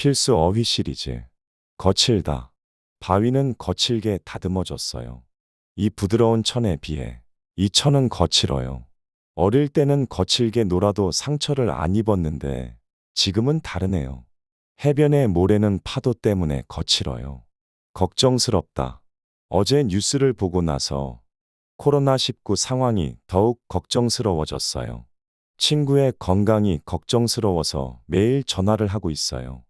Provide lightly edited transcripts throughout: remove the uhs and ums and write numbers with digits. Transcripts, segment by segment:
필수 어휘 시리즈. 거칠다. 바위는 거칠게 다듬어졌어요. 이 부드러운 천에 비해 이 천은 거칠어요. 어릴 때는 거칠게 놀아도 상처를 안 입었는데 지금은 다르네요. 해변의 모래는 파도 때문에 거칠어요. 걱정스럽다. 어제 뉴스를 보고 나서 코로나19 상황이 더욱 걱정스러워졌어요. 친구의 건강이 걱정스러워서 매일 전화를 하고 있어요.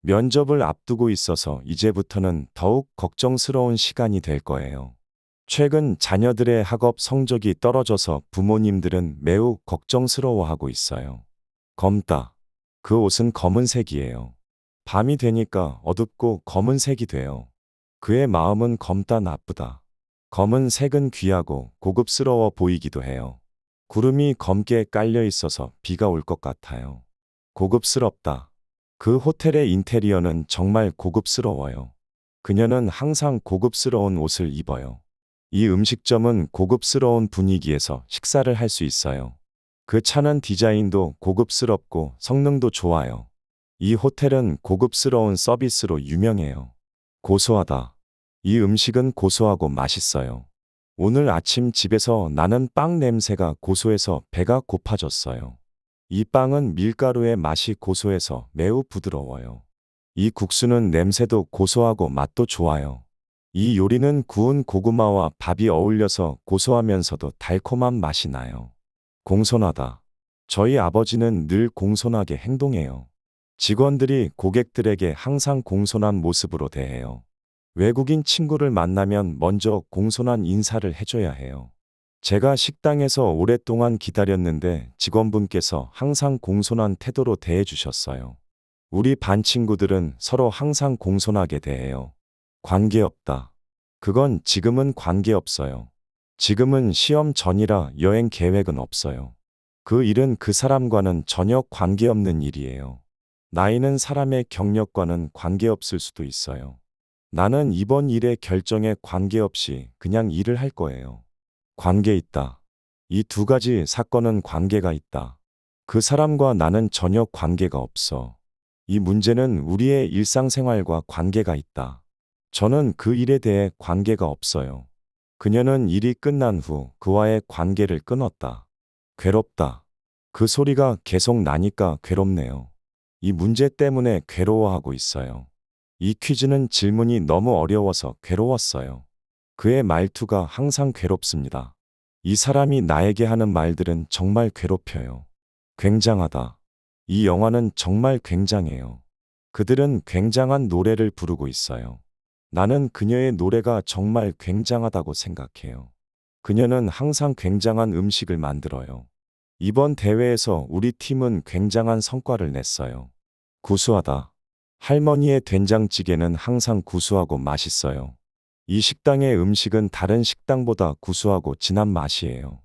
면접을 앞두고 있어서 이제부터는 더욱 걱정스러운 시간이 될 거예요. 최근 자녀들의 학업 성적이 떨어져서 부모님들은 매우 걱정스러워하고 있어요. 검다. 그 옷은 검은색이에요. 밤이 되니까 어둡고 검은색이 돼요. 그의 마음은 검다 나쁘다. 검은색은 귀하고 고급스러워 보이기도 해요. 구름이 검게 깔려 있어서 비가 올 것 같아요. 고급스럽다. 그 호텔의 인테리어는 정말 고급스러워요. 그녀는 항상 고급스러운 옷을 입어요. 이 음식점은 고급스러운 분위기에서 식사를 할 수 있어요. 그 차는 디자인도 고급스럽고 성능도 좋아요. 이 호텔은 고급스러운 서비스로 유명해요. 고소하다. 이 음식은 고소하고 맛있어요. 오늘 아침 집에서 나는 빵 냄새가 고소해서 배가 고파졌어요. 이 빵은 밀가루의 맛이 고소해서 매우 부드러워요. 이 국수는 냄새도 고소하고 맛도 좋아요. 이 요리는 구운 고구마와 밥이 어울려서 고소하면서도 달콤한 맛이 나요. 공손하다. 저희 아버지는 늘 공손하게 행동해요. 직원들이 고객들에게 항상 공손한 모습으로 대해요. 외국인 친구를 만나면 먼저 공손한 인사를 해줘야 해요. 제가 식당에서 오랫동안 기다렸는데 직원분께서 항상 공손한 태도로 대해주셨어요. 우리 반 친구들은 서로 항상 공손하게 대해요. 관계없다. 그건 지금은 관계없어요. 지금은 시험 전이라 여행 계획은 없어요. 그 일은 그 사람과는 전혀 관계없는 일이에요. 나이는 사람의 경력과는 관계없을 수도 있어요. 나는 이번 일의 결정에 관계없이 그냥 일을 할 거예요. 관계 있다. 이 두 가지 사건은 관계가 있다. 그 사람과 나는 전혀 관계가 없어. 이 문제는 우리의 일상생활과 관계가 있다. 저는 그 일에 대해 관계가 없어요. 그녀는 일이 끝난 후 그와의 관계를 끊었다. 괴롭다. 그 소리가 계속 나니까 괴롭네요. 이 문제 때문에 괴로워하고 있어요. 이 퀴즈는 질문이 너무 어려워서 괴로웠어요. 그의 말투가 항상 괴롭습니다. 이 사람이 나에게 하는 말들은 정말 괴롭혀요. 굉장하다. 이 영화는 정말 굉장해요. 그들은 굉장한 노래를 부르고 있어요. 나는 그녀의 노래가 정말 굉장하다고 생각해요. 그녀는 항상 굉장한 음식을 만들어요. 이번 대회에서 우리 팀은 굉장한 성과를 냈어요. 구수하다. 할머니의 된장찌개는 항상 구수하고 맛있어요. 이 식당의 음식은 다른 식당보다 구수하고 진한 맛이에요.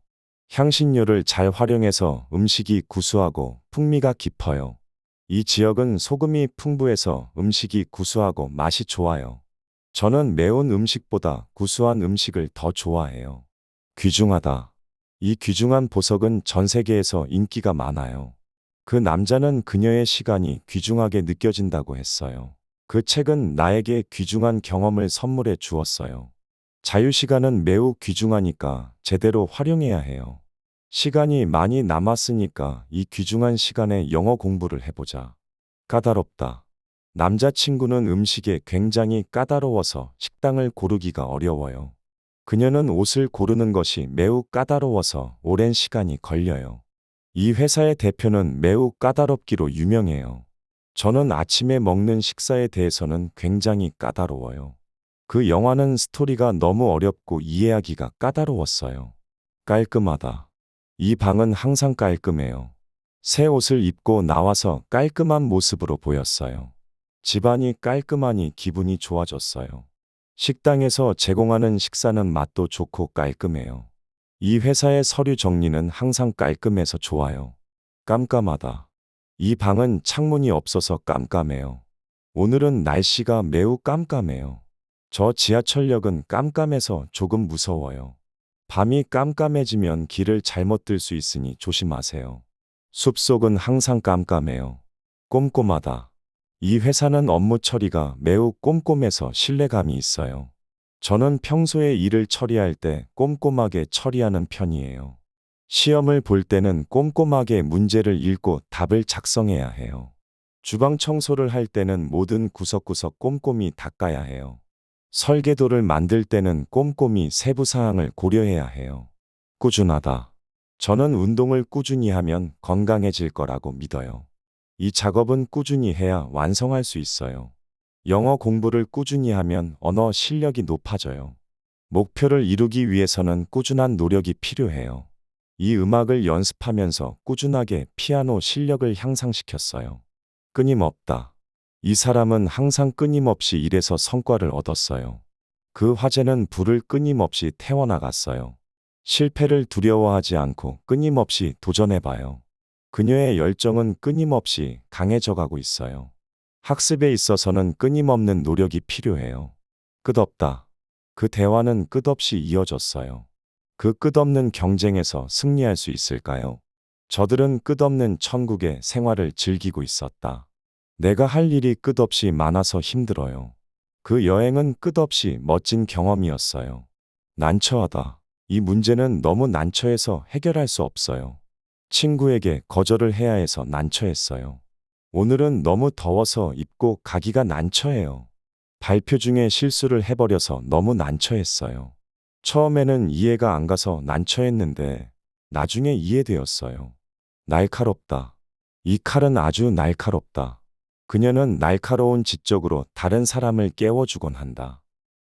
향신료를 잘 활용해서 음식이 구수하고 풍미가 깊어요. 이 지역은 소금이 풍부해서 음식이 구수하고 맛이 좋아요. 저는 매운 음식보다 구수한 음식을 더 좋아해요. 귀중하다. 이 귀중한 보석은 전 세계에서 인기가 많아요. 그 남자는 그녀의 시간이 귀중하게 느껴진다고 했어요. 그 책은 나에게 귀중한 경험을 선물해 주었어요. 자유시간은 매우 귀중하니까 제대로 활용해야 해요. 시간이 많이 남았으니까 이 귀중한 시간에 영어 공부를 해보자. 까다롭다. 남자친구는 음식에 굉장히 까다로워서 식당을 고르기가 어려워요. 그녀는 옷을 고르는 것이 매우 까다로워서 오랜 시간이 걸려요. 이 회사의 대표는 매우 까다롭기로 유명해요. 저는 아침에 먹는 식사에 대해서는 굉장히 까다로워요. 그 영화는 스토리가 너무 어렵고 이해하기가 까다로웠어요. 깔끔하다. 이 방은 항상 깔끔해요. 새 옷을 입고 나와서 깔끔한 모습으로 보였어요. 집안이 깔끔하니 기분이 좋아졌어요. 식당에서 제공하는 식사는 맛도 좋고 깔끔해요. 이 회사의 서류 정리는 항상 깔끔해서 좋아요. 깜깜하다. 이 방은 창문이 없어서 깜깜해요. 오늘은 날씨가 매우 깜깜해요. 저 지하철역은 깜깜해서 조금 무서워요. 밤이 깜깜해지면 길을 잘못 들 수 있으니 조심하세요. 숲속은 항상 깜깜해요. 꼼꼼하다. 이 회사는 업무 처리가 매우 꼼꼼해서 신뢰감이 있어요. 저는 평소에 일을 처리할 때 꼼꼼하게 처리하는 편이에요. 시험을 볼 때는 꼼꼼하게 문제를 읽고 답을 작성해야 해요. 주방 청소를 할 때는 모든 구석구석 꼼꼼히 닦아야 해요. 설계도를 만들 때는 꼼꼼히 세부 사항을 고려해야 해요. 꾸준하다. 저는 운동을 꾸준히 하면 건강해질 거라고 믿어요. 이 작업은 꾸준히 해야 완성할 수 있어요. 영어 공부를 꾸준히 하면 언어 실력이 높아져요. 목표를 이루기 위해서는 꾸준한 노력이 필요해요. 이 음악을 연습하면서 꾸준하게 피아노 실력을 향상시켰어요. 끊임없다. 이 사람은 항상 끊임없이 일해서 성과를 얻었어요. 그 화제는 불을 끊임없이 태워나갔어요. 실패를 두려워하지 않고 끊임없이 도전해봐요. 그녀의 열정은 끊임없이 강해져가고 있어요. 학습에 있어서는 끊임없는 노력이 필요해요. 끝없다. 그 대화는 끝없이 이어졌어요. 그 끝없는 경쟁에서 승리할 수 있을까요? 저들은 끝없는 천국의 생활을 즐기고 있었다. 내가 할 일이 끝없이 많아서 힘들어요. 그 여행은 끝없이 멋진 경험이었어요. 난처하다. 이 문제는 너무 난처해서 해결할 수 없어요. 친구에게 거절을 해야 해서 난처했어요. 오늘은 너무 더워서 입고 가기가 난처해요. 발표 중에 실수를 해버려서 너무 난처했어요. 처음에는 이해가 안 가서 난처했는데 나중에 이해되었어요. 날카롭다. 이 칼은 아주 날카롭다. 그녀는 날카로운 지적으로 다른 사람을 깨워주곤 한다.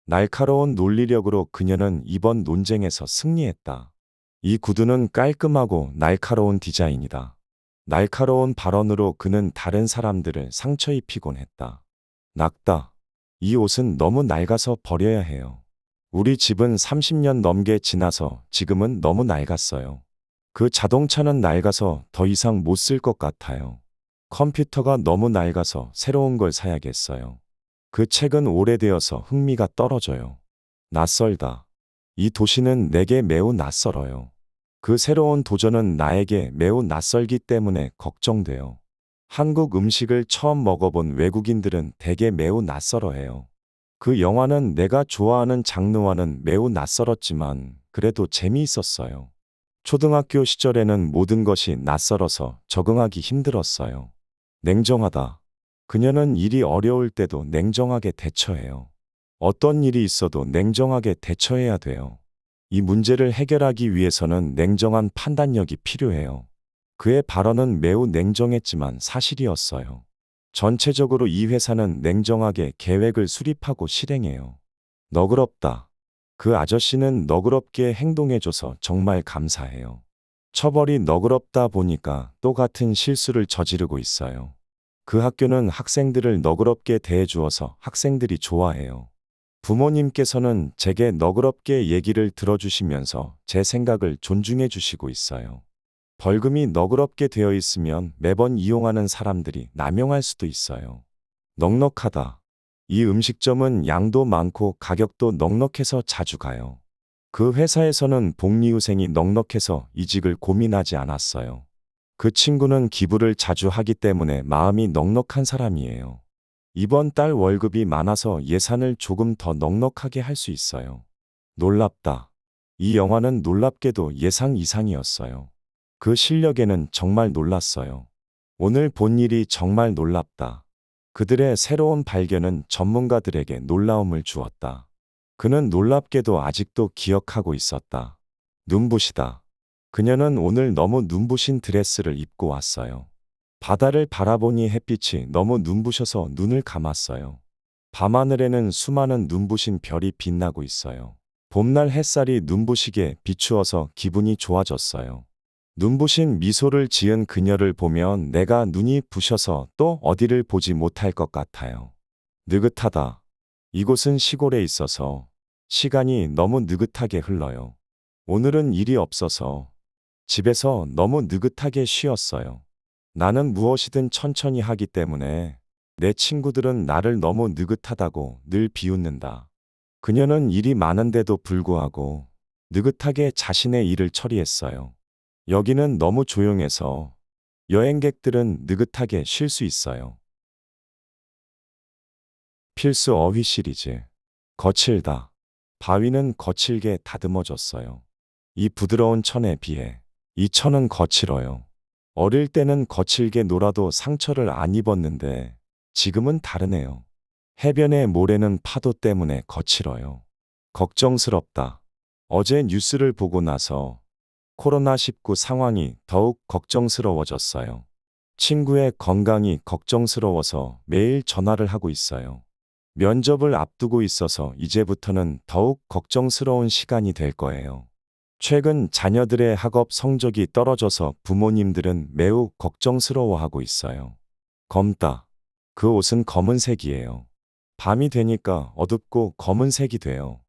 날카로운 논리력으로 그녀는 이번 논쟁에서 승리했다. 이 구두는 깔끔하고 날카로운 디자인이다. 날카로운 발언으로 그는 다른 사람들을 상처 입히곤 했다. 낡다. 이 옷은 너무 낡아서 버려야 해요. 우리 집은 30년 넘게 지나서 지금은 너무 낡았어요. 그 자동차는 낡아서 더 이상 못 쓸 것 같아요. 컴퓨터가 너무 낡아서 새로운 걸 사야겠어요. 그 책은 오래되어서 흥미가 떨어져요. 낯설다. 이 도시는 내게 매우 낯설어요. 그 새로운 도전은 나에게 매우 낯설기 때문에 걱정돼요. 한국 음식을 처음 먹어본 외국인들은 대개 매우 낯설어해요. 그 영화는 내가 좋아하는 장르와는 매우 낯설었지만 그래도 재미있었어요. 초등학교 시절에는 모든 것이 낯설어서 적응하기 힘들었어요. 냉정하다. 그녀는 일이 어려울 때도 냉정하게 대처해요. 어떤 일이 있어도 냉정하게 대처해야 돼요. 이 문제를 해결하기 위해서는 냉정한 판단력이 필요해요. 그의 발언은 매우 냉정했지만 사실이었어요. 전체적으로 이 회사는 냉정하게 계획을 수립하고 실행해요. 너그럽다. 그 아저씨는 너그럽게 행동해줘서 정말 감사해요. 처벌이 너그럽다 보니까 또 같은 실수를 저지르고 있어요. 그 학교는 학생들을 너그럽게 대해주어서 학생들이 좋아해요. 부모님께서는 제게 너그럽게 얘기를 들어주시면서 제 생각을 존중해 주시고 있어요. 벌금이 너그럽게 되어 있으면 매번 이용하는 사람들이 남용할 수도 있어요. 넉넉하다. 이 음식점은 양도 많고 가격도 넉넉해서 자주 가요. 그 회사에서는 복리후생이 넉넉해서 이직을 고민하지 않았어요. 그 친구는 기부를 자주 하기 때문에 마음이 넉넉한 사람이에요. 이번 달 월급이 많아서 예산을 조금 더 넉넉하게 할 수 있어요. 놀랍다. 이 영화는 놀랍게도 예상 이상이었어요. 그 실력에는 정말 놀랐어요. 오늘 본 일이 정말 놀랍다. 그들의 새로운 발견은 전문가들에게 놀라움을 주었다. 그는 놀랍게도 아직도 기억하고 있었다. 눈부시다. 그녀는 오늘 너무 눈부신 드레스를 입고 왔어요. 바다를 바라보니 햇빛이 너무 눈부셔서 눈을 감았어요. 밤하늘에는 수많은 눈부신 별이 빛나고 있어요. 봄날 햇살이 눈부시게 비추어서 기분이 좋아졌어요. 눈부신 미소를 지은 그녀를 보면 내가 눈이 부셔서 또 어디를 보지 못할 것 같아요. 느긋하다. 이곳은 시골에 있어서 시간이 너무 느긋하게 흘러요. 오늘은 일이 없어서 집에서 너무 느긋하게 쉬었어요. 나는 무엇이든 천천히 하기 때문에 내 친구들은 나를 너무 느긋하다고 늘 비웃는다. 그녀는 일이 많은데도 불구하고 느긋하게 자신의 일을 처리했어요. 여기는 너무 조용해서 여행객들은 느긋하게 쉴 수 있어요. 필수 어휘 시리즈. 거칠다. 바위는 거칠게 다듬어졌어요. 이 부드러운 천에 비해 이 천은 거칠어요. 어릴 때는 거칠게 놀아도 상처를 안 입었는데 지금은 다르네요. 해변의 모래는 파도 때문에 거칠어요. 걱정스럽다. 어제 뉴스를 보고 나서 코로나19 상황이 더욱 걱정스러워졌어요. 친구의 건강이 걱정스러워서 매일 전화를 하고 있어요. 면접을 앞두고 있어서 이제부터는 더욱 걱정스러운 시간이 될 거예요. 최근 자녀들의 학업 성적이 떨어져서 부모님들은 매우 걱정스러워하고 있어요. 검다. 그 옷은 검은색이에요. 밤이 되니까 어둡고 검은색이 돼요.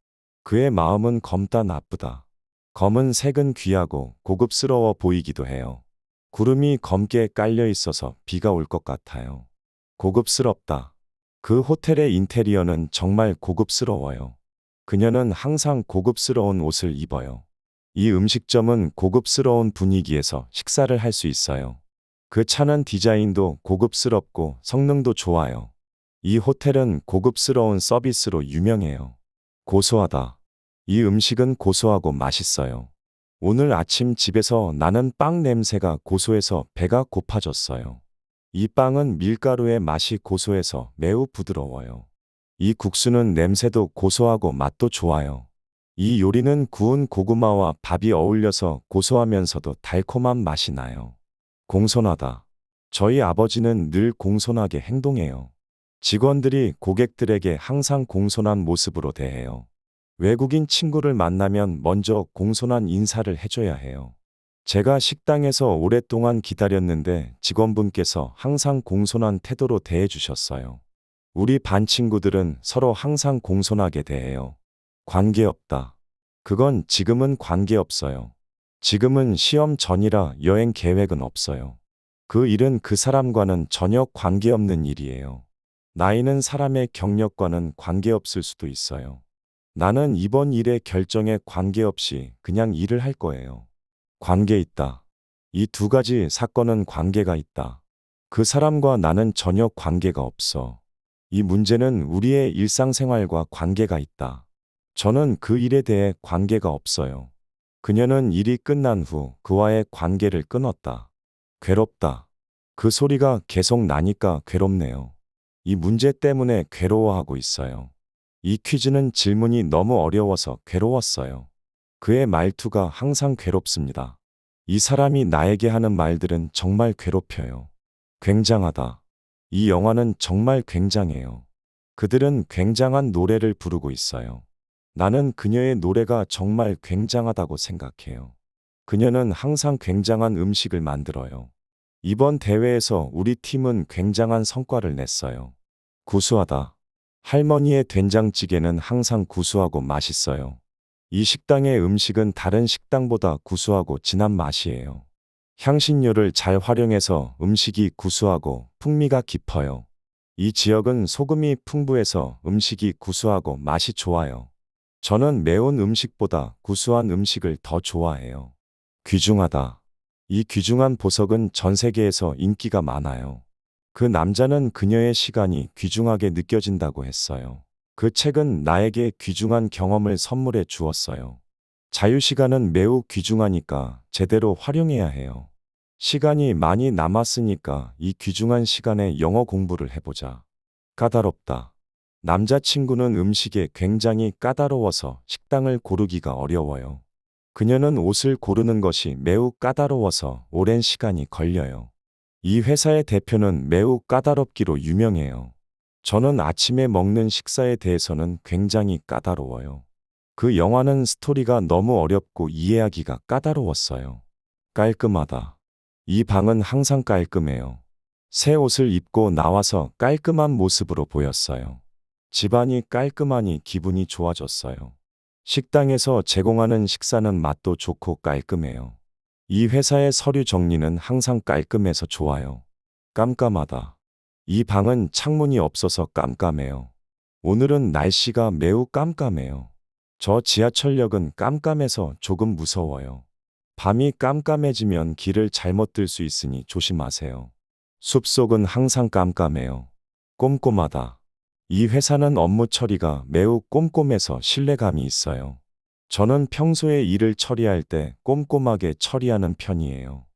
그의 마음은 검다 나쁘다. 검은색은 귀하고 고급스러워 보이기도 해요. 구름이 검게 깔려 있어서 비가 올 것 같아요. 고급스럽다. 그 호텔의 인테리어는 정말 고급스러워요. 그녀는 항상 고급스러운 옷을 입어요. 이 음식점은 고급스러운 분위기에서 식사를 할 수 있어요. 그 차는 디자인도 고급스럽고 성능도 좋아요. 이 호텔은 고급스러운 서비스로 유명해요. 고소하다. 이 음식은 고소하고 맛있어요. 오늘 아침 집에서 나는 빵 냄새가 고소해서 배가 고파졌어요. 이 빵은 밀가루의 맛이 고소해서 매우 부드러워요. 이 국수는 냄새도 고소하고 맛도 좋아요. 이 요리는 구운 고구마와 밥이 어울려서 고소하면서도 달콤한 맛이 나요. 공손하다. 저희 아버지는 늘 공손하게 행동해요. 직원들이 고객들에게 항상 공손한 모습으로 대해요. 외국인 친구를 만나면 먼저 공손한 인사를 해줘야 해요. 제가 식당에서 오랫동안 기다렸는데 직원분께서 항상 공손한 태도로 대해주셨어요. 우리 반 친구들은 서로 항상 공손하게 대해요. 관계없다. 그건 지금은 관계없어요. 지금은 시험 전이라 여행 계획은 없어요. 그 일은 그 사람과는 전혀 관계없는 일이에요. 나이는 사람의 경력과는 관계없을 수도 있어요. 나는 이번 일의 결정에 관계없이 그냥 일을 할 거예요. 관계 있다. 이 두 가지 사건은 관계가 있다. 그 사람과 나는 전혀 관계가 없어. 이 문제는 우리의 일상생활과 관계가 있다. 저는 그 일에 대해 관계가 없어요. 그녀는 일이 끝난 후 그와의 관계를 끊었다. 괴롭다. 그 소리가 계속 나니까 괴롭네요. 이 문제 때문에 괴로워하고 있어요. 이 퀴즈는 질문이 너무 어려워서 괴로웠어요. 그의 말투가 항상 괴롭습니다. 이 사람이 나에게 하는 말들은 정말 괴롭혀요. 굉장하다. 이 영화는 정말 굉장해요. 그들은 굉장한 노래를 부르고 있어요. 나는 그녀의 노래가 정말 굉장하다고 생각해요. 그녀는 항상 굉장한 음식을 만들어요. 이번 대회에서 우리 팀은 굉장한 성과를 냈어요. 구수하다. 할머니의 된장찌개는 항상 구수하고 맛있어요. 이 식당의 음식은 다른 식당보다 구수하고 진한 맛이에요. 향신료를 잘 활용해서 음식이 구수하고 풍미가 깊어요. 이 지역은 소금이 풍부해서 음식이 구수하고 맛이 좋아요. 저는 매운 음식보다 구수한 음식을 더 좋아해요. 귀중하다. 이 귀중한 보석은 전 세계에서 인기가 많아요. 그 남자는 그녀의 시간이 귀중하게 느껴진다고 했어요. 그 책은 나에게 귀중한 경험을 선물해 주었어요. 자유시간은 매우 귀중하니까 제대로 활용해야 해요. 시간이 많이 남았으니까 이 귀중한 시간에 영어 공부를 해보자. 까다롭다. 남자친구는 음식에 굉장히 까다로워서 식당을 고르기가 어려워요. 그녀는 옷을 고르는 것이 매우 까다로워서 오랜 시간이 걸려요. 이 회사의 대표는 매우 까다롭기로 유명해요. 저는 아침에 먹는 식사에 대해서는 굉장히 까다로워요. 그 영화는 스토리가 너무 어렵고 이해하기가 까다로웠어요. 깔끔하다. 이 방은 항상 깔끔해요. 새 옷을 입고 나와서 깔끔한 모습으로 보였어요. 집안이 깔끔하니 기분이 좋아졌어요. 식당에서 제공하는 식사는 맛도 좋고 깔끔해요. 이 회사의 서류 정리는 항상 깔끔해서 좋아요. 깜깜하다. 이 방은 창문이 없어서 깜깜해요. 오늘은 날씨가 매우 깜깜해요. 저 지하철역은 깜깜해서 조금 무서워요. 밤이 깜깜해지면 길을 잘못 들 수 있으니 조심하세요. 숲속은 항상 깜깜해요. 꼼꼼하다. 이 회사는 업무 처리가 매우 꼼꼼해서 신뢰감이 있어요. 저는 평소에 일을 처리할 때 꼼꼼하게 처리하는 편이에요.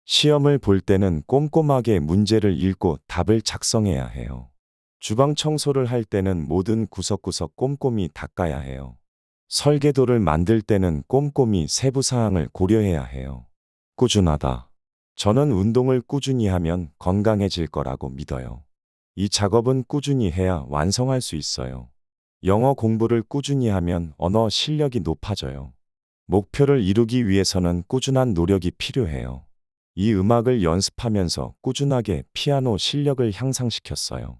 시험을 볼 때는 꼼꼼하게 문제를 읽고 답을 작성해야 해요. 주방 청소를 할 때는 모든 구석구석 꼼꼼히 닦아야 해요. 설계도를 만들 때는 꼼꼼히 세부 사항을 고려해야 해요. 꾸준하다. 저는 운동을 꾸준히 하면 건강해질 거라고 믿어요. 이 작업은 꾸준히 해야 완성할 수 있어요. 영어 공부를 꾸준히 하면 언어 실력이 높아져요. 목표를 이루기 위해서는 꾸준한 노력이 필요해요. 이 음악을 연습하면서 꾸준하게 피아노 실력을 향상시켰어요.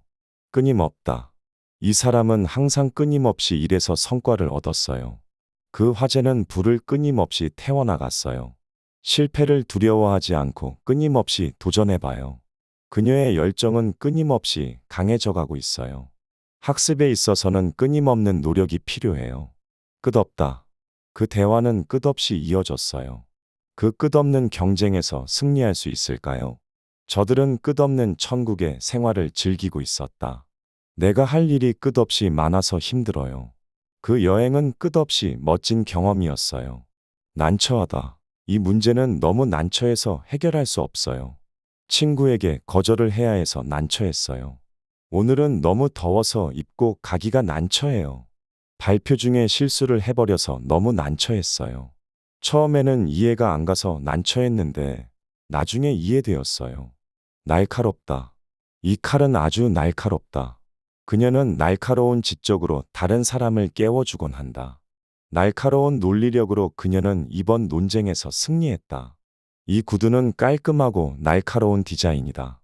끊임없다. 이 사람은 항상 끊임없이 일해서 성과를 얻었어요. 그 화제는 불을 끊임없이 태워나갔어요. 실패를 두려워하지 않고 끊임없이 도전해봐요. 그녀의 열정은 끊임없이 강해져가고 있어요. 학습에 있어서는 끊임없는 노력이 필요해요. 끝없다. 그 대화는 끝없이 이어졌어요. 그 끝없는 경쟁에서 승리할 수 있을까요? 저들은 끝없는 천국의 생활을 즐기고 있었다. 내가 할 일이 끝없이 많아서 힘들어요. 그 여행은 끝없이 멋진 경험이었어요. 난처하다. 이 문제는 너무 난처해서 해결할 수 없어요. 친구에게 거절을 해야 해서 난처했어요. 오늘은 너무 더워서 입고 가기가 난처해요. 발표 중에 실수를 해버려서 너무 난처했어요. 처음에는 이해가 안 가서 난처했는데 나중에 이해되었어요. 날카롭다. 이 칼은 아주 날카롭다. 그녀는 날카로운 지적으로 다른 사람을 깨워주곤 한다. 날카로운 논리력으로 그녀는 이번 논쟁에서 승리했다. 이 구두는 깔끔하고 날카로운 디자인이다.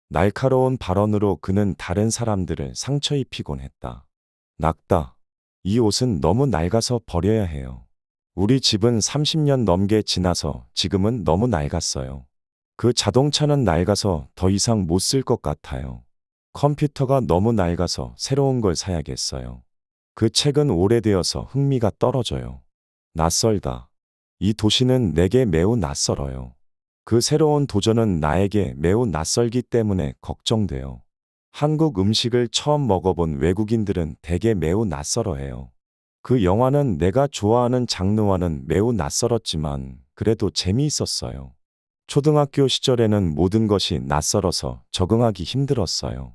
날카로운 발언으로 그는 다른 사람들을 상처 입히곤 했다. 낡다. 이 옷은 너무 낡아서 버려야 해요. 우리 집은 30년 넘게 지나서 지금은 너무 낡았어요. 그 자동차는 낡아서 더 이상 못 쓸 것 같아요. 컴퓨터가 너무 낡아서 새로운 걸 사야겠어요. 그 책은 오래되어서 흥미가 떨어져요. 낯설다. 이 도시는 내게 매우 낯설어요. 그 새로운 도전은 나에게 매우 낯설기 때문에 걱정돼요. 한국 음식을 처음 먹어본 외국인들은 대개 매우 낯설어해요. 그 영화는 내가 좋아하는 장르와는 매우 낯설었지만 그래도 재미있었어요. 초등학교 시절에는 모든 것이 낯설어서 적응하기 힘들었어요.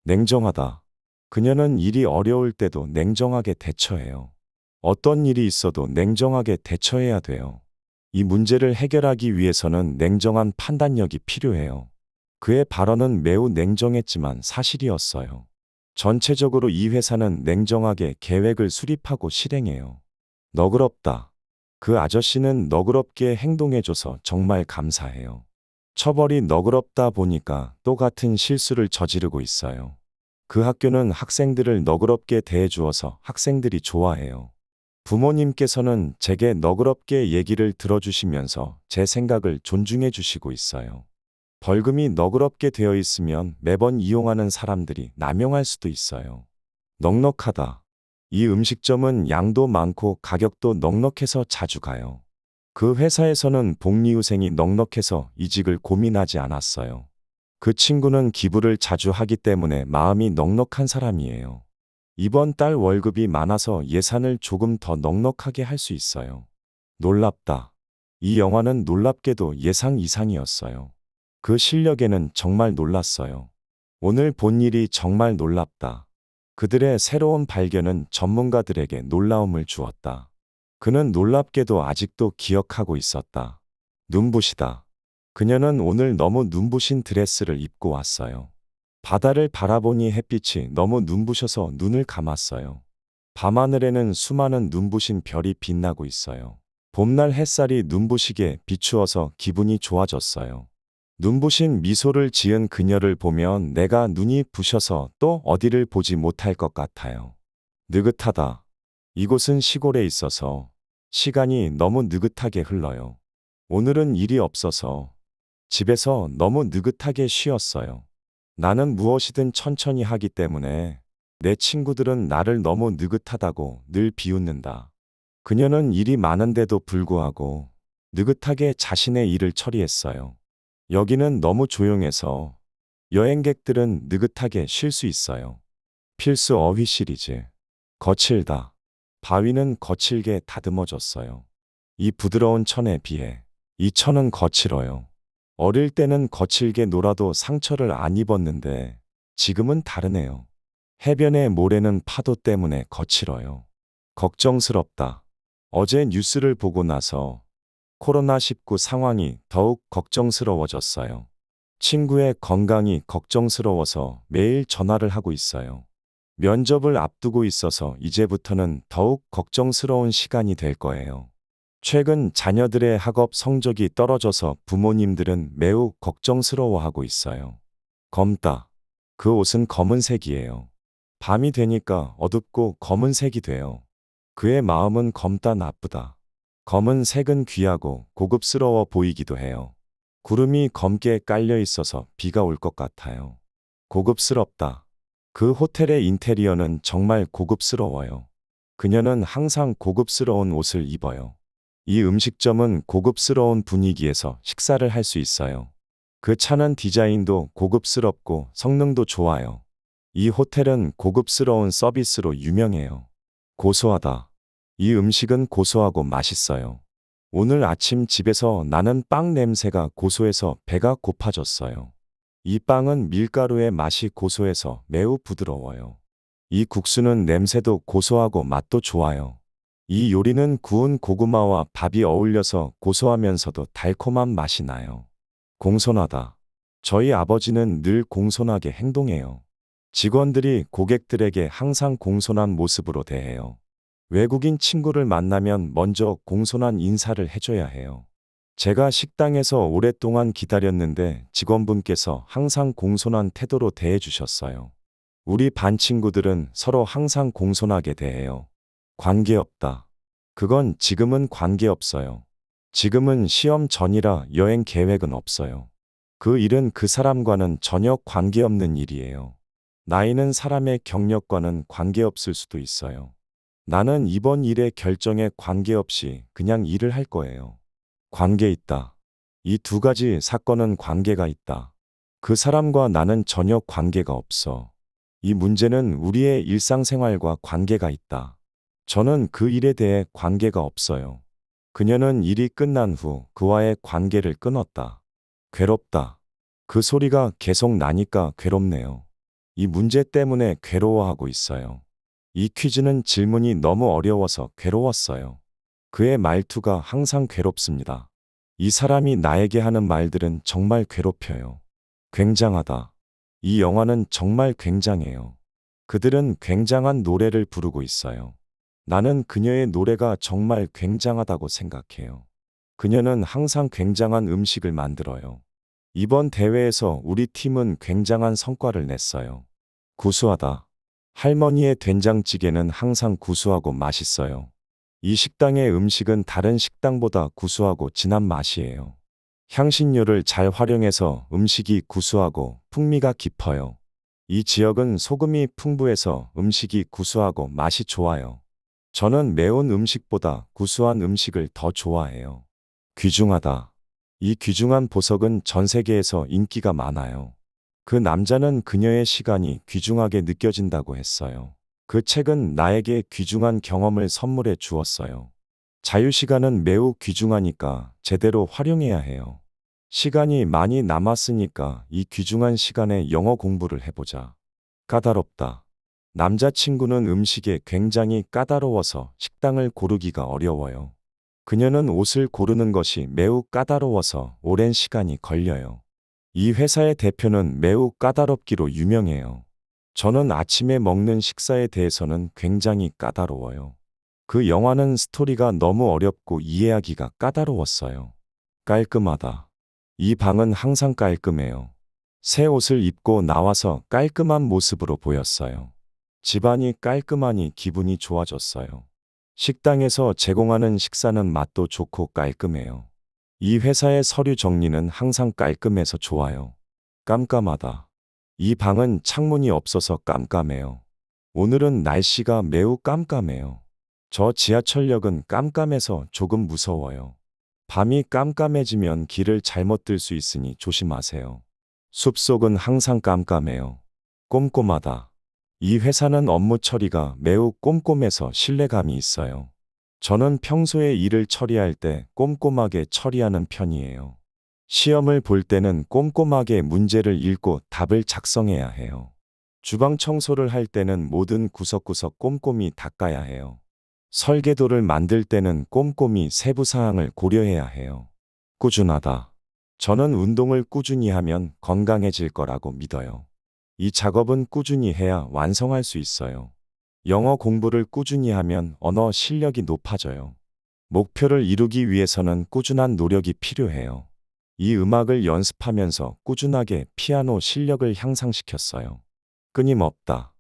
냉정하다. 그녀는 일이 어려울 때도 냉정하게 대처해요. 어떤 일이 있어도 냉정하게 대처해야 돼요. 이 문제를 해결하기 위해서는 냉정한 판단력이 필요해요. 그의 발언은 매우 냉정했지만 사실이었어요. 전체적으로 이 회사는 냉정하게 계획을 수립하고 실행해요. 너그럽다. 그 아저씨는 너그럽게 행동해줘서 정말 감사해요. 처벌이 너그럽다 보니까 또 같은 실수를 저지르고 있어요. 그 학교는 학생들을 너그럽게 대해주어서 학생들이 좋아해요. 부모님께서는 제게 너그럽게 얘기를 들어주시면서 제 생각을 존중해 주시고 있어요. 벌금이 너그럽게 되어 있으면 매번 이용하는 사람들이 남용할 수도 있어요. 넉넉하다. 이 음식점은 양도 많고 가격도 넉넉해서 자주 가요. 그 회사에서는 복리후생이 넉넉해서 이직을 고민하지 않았어요. 그 친구는 기부를 자주 하기 때문에 마음이 넉넉한 사람이에요. 이번 달 월급이 많아서 예산을 조금 더 넉넉하게 할 수 있어요. 놀랍다. 이 영화는 놀랍게도 예상 이상이었어요. 그 실력에는 정말 놀랐어요. 오늘 본 일이 정말 놀랍다. 그들의 새로운 발견은 전문가들에게 놀라움을 주었다. 그는 놀랍게도 아직도 기억하고 있었다. 눈부시다. 그녀는 오늘 너무 눈부신 드레스를 입고 왔어요. 바다를 바라보니 햇빛이 너무 눈부셔서 눈을 감았어요. 밤하늘에는 수많은 눈부신 별이 빛나고 있어요. 봄날 햇살이 눈부시게 비추어서 기분이 좋아졌어요. 눈부신 미소를 지은 그녀를 보면 내가 눈이 부셔서 또 어디를 보지 못할 것 같아요. 느긋하다. 이곳은 시골에 있어서 시간이 너무 느긋하게 흘러요. 오늘은 일이 없어서 집에서 너무 느긋하게 쉬었어요. 나는 무엇이든 천천히 하기 때문에 내 친구들은 나를 너무 느긋하다고 늘 비웃는다. 그녀는 일이 많은데도 불구하고 느긋하게 자신의 일을 처리했어요. 여기는 너무 조용해서 여행객들은 느긋하게 쉴 수 있어요. 필수 어휘 시리즈. 거칠다. 바위는 거칠게 다듬어졌어요. 이 부드러운 천에 비해 이 천은 거칠어요. 어릴 때는 거칠게 놀아도 상처를 안 입었는데 지금은 다르네요. 해변의 모래는 파도 때문에 거칠어요. 걱정스럽다. 어제 뉴스를 보고 나서 코로나19 상황이 더욱 걱정스러워졌어요. 친구의 건강이 걱정스러워서 매일 전화를 하고 있어요. 면접을 앞두고 있어서 이제부터는 더욱 걱정스러운 시간이 될 거예요. 최근 자녀들의 학업 성적이 떨어져서 부모님들은 매우 걱정스러워하고 있어요. 검다. 그 옷은 검은색이에요. 밤이 되니까 어둡고 검은색이 돼요. 그의 마음은 검다 나쁘다. 검은색은 귀하고 고급스러워 보이기도 해요. 구름이 검게 깔려 있어서 비가 올 것 같아요. 고급스럽다. 그 호텔의 인테리어는 정말 고급스러워요. 그녀는 항상 고급스러운 옷을 입어요. 이 음식점은 고급스러운 분위기에서 식사를 할 수 있어요. 그 차는 디자인도 고급스럽고 성능도 좋아요. 이 호텔은 고급스러운 서비스로 유명해요. 고소하다. 이 음식은 고소하고 맛있어요. 오늘 아침 집에서 나는 빵 냄새가 고소해서 배가 고파졌어요. 이 빵은 밀가루의 맛이 고소해서 매우 부드러워요. 이 국수는 냄새도 고소하고 맛도 좋아요. 이 요리는 구운 고구마와 밥이 어울려서 고소하면서도 달콤한 맛이 나요. 공손하다. 저희 아버지는 늘 공손하게 행동해요. 직원들이 고객들에게 항상 공손한 모습으로 대해요. 외국인 친구를 만나면 먼저 공손한 인사를 해줘야 해요. 제가 식당에서 오랫동안 기다렸는데 직원분께서 항상 공손한 태도로 대해주셨어요. 우리 반 친구들은 서로 항상 공손하게 대해요. 관계없다. 그건 지금은 관계없어요. 지금은 시험 전이라 여행 계획은 없어요. 그 일은 그 사람과는 전혀 관계없는 일이에요. 나이는 사람의 경력과는 관계없을 수도 있어요. 나는 이번 일의 결정에 관계없이 그냥 일을 할 거예요. 관계 있다. 이 두 가지 사건은 관계가 있다. 그 사람과 나는 전혀 관계가 없어. 이 문제는 우리의 일상생활과 관계가 있다. 저는 그 일에 대해 관계가 없어요. 그녀는 일이 끝난 후 그와의 관계를 끊었다. 괴롭다. 그 소리가 계속 나니까 괴롭네요. 이 문제 때문에 괴로워하고 있어요. 이 퀴즈는 질문이 너무 어려워서 괴로웠어요. 그의 말투가 항상 괴롭습니다. 이 사람이 나에게 하는 말들은 정말 괴롭혀요. 굉장하다. 이 영화는 정말 굉장해요. 그들은 굉장한 노래를 부르고 있어요. 나는 그녀의 노래가 정말 굉장하다고 생각해요. 그녀는 항상 굉장한 음식을 만들어요. 이번 대회에서 우리 팀은 굉장한 성과를 냈어요. 구수하다. 할머니의 된장찌개는 항상 구수하고 맛있어요. 이 식당의 음식은 다른 식당보다 구수하고 진한 맛이에요. 향신료를 잘 활용해서 음식이 구수하고 풍미가 깊어요. 이 지역은 소금이 풍부해서 음식이 구수하고 맛이 좋아요. 저는 매운 음식보다 구수한 음식을 더 좋아해요. 귀중하다. 이 귀중한 보석은 전 세계에서 인기가 많아요. 그 남자는 그녀의 시간이 귀중하게 느껴진다고 했어요. 그 책은 나에게 귀중한 경험을 선물해 주었어요. 자유시간은 매우 귀중하니까 제대로 활용해야 해요. 시간이 많이 남았으니까 이 귀중한 시간에 영어 공부를 해보자. 까다롭다. 남자친구는 음식에 굉장히 까다로워서 식당을 고르기가 어려워요. 그녀는 옷을 고르는 것이 매우 까다로워서 오랜 시간이 걸려요. 이 회사의 대표는 매우 까다롭기로 유명해요. 저는 아침에 먹는 식사에 대해서는 굉장히 까다로워요. 그 영화는 스토리가 너무 어렵고 이해하기가 까다로웠어요. 깔끔하다. 이 방은 항상 깔끔해요. 새 옷을 입고 나와서 깔끔한 모습으로 보였어요. 집안이 깔끔하니 기분이 좋아졌어요. 식당에서 제공하는 식사는 맛도 좋고 깔끔해요. 이 회사의 서류 정리는 항상 깔끔해서 좋아요. 깜깜하다. 이 방은 창문이 없어서 깜깜해요. 오늘은 날씨가 매우 깜깜해요. 저 지하철역은 깜깜해서 조금 무서워요. 밤이 깜깜해지면 길을 잘못 들 수 있으니 조심하세요. 숲속은 항상 깜깜해요. 꼼꼼하다. 이 회사는 업무 처리가 매우 꼼꼼해서 신뢰감이 있어요. 저는 평소에 일을 처리할 때 꼼꼼하게 처리하는 편이에요. 시험을 볼 때는 꼼꼼하게 문제를 읽고 답을 작성해야 해요. 주방 청소를 할 때는 모든 구석구석 꼼꼼히 닦아야 해요. 설계도를 만들 때는 꼼꼼히 세부 사항을 고려해야 해요. 꾸준하다. 저는 운동을 꾸준히 하면 건강해질 거라고 믿어요. 이 작업은 꾸준히 해야 완성할 수 있어요. 영어 공부를 꾸준히 하면 언어 실력이 높아져요. 목표를 이루기 위해서는 꾸준한 노력이 필요해요. 이 음악을 연습하면서 꾸준하게 피아노 실력을 향상시켰어요. 끊임없다.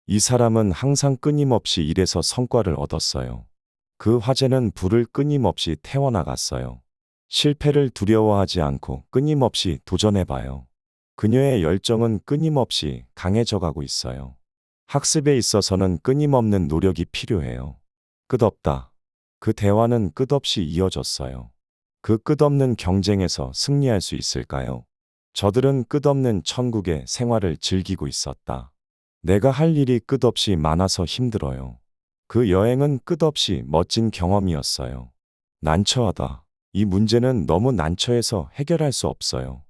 이 사람은 항상 끊임없이 일해서 성과를 얻었어요. 그 화제는 불을 끊임없이 태워나갔어요. 실패를 두려워하지 않고 끊임없이 도전해봐요. 그녀의 열정은 끊임없이 강해져가고 있어요. 학습에 있어서는 끊임없는 노력이 필요해요. 끝없다. 그 대화는 끝없이 이어졌어요. 그 끝없는 경쟁에서 승리할 수 있을까요? 저들은 끝없는 천국의 생활을 즐기고 있었다. 내가 할 일이 끝없이 많아서 힘들어요. 그 여행은 끝없이 멋진 경험이었어요. 난처하다. 이 문제는 너무 난처해서 해결할 수 없어요.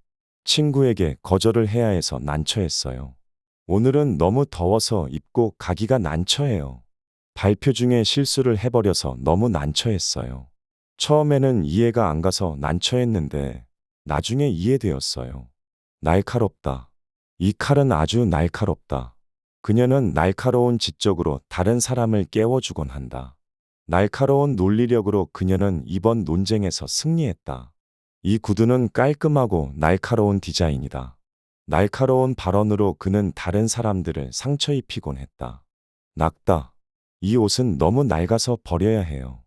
친구에게 거절을 해야 해서 난처했어요. 오늘은 너무 더워서 입고 가기가 난처해요. 발표 중에 실수를 해버려서 너무 난처했어요. 처음에는 이해가 안 가서 난처했는데 나중에 이해되었어요. 날카롭다. 이 칼은 아주 날카롭다. 그녀는 날카로운 지적으로 다른 사람을 깨워주곤 한다. 날카로운 논리력으로 그녀는 이번 논쟁에서 승리했다. 이 구두는 깔끔하고 날카로운 디자인이다. 날카로운 발언으로 그는 다른 사람들을 상처 입히곤 했다. 낡다. 이 옷은 너무 낡아서 버려야 해요.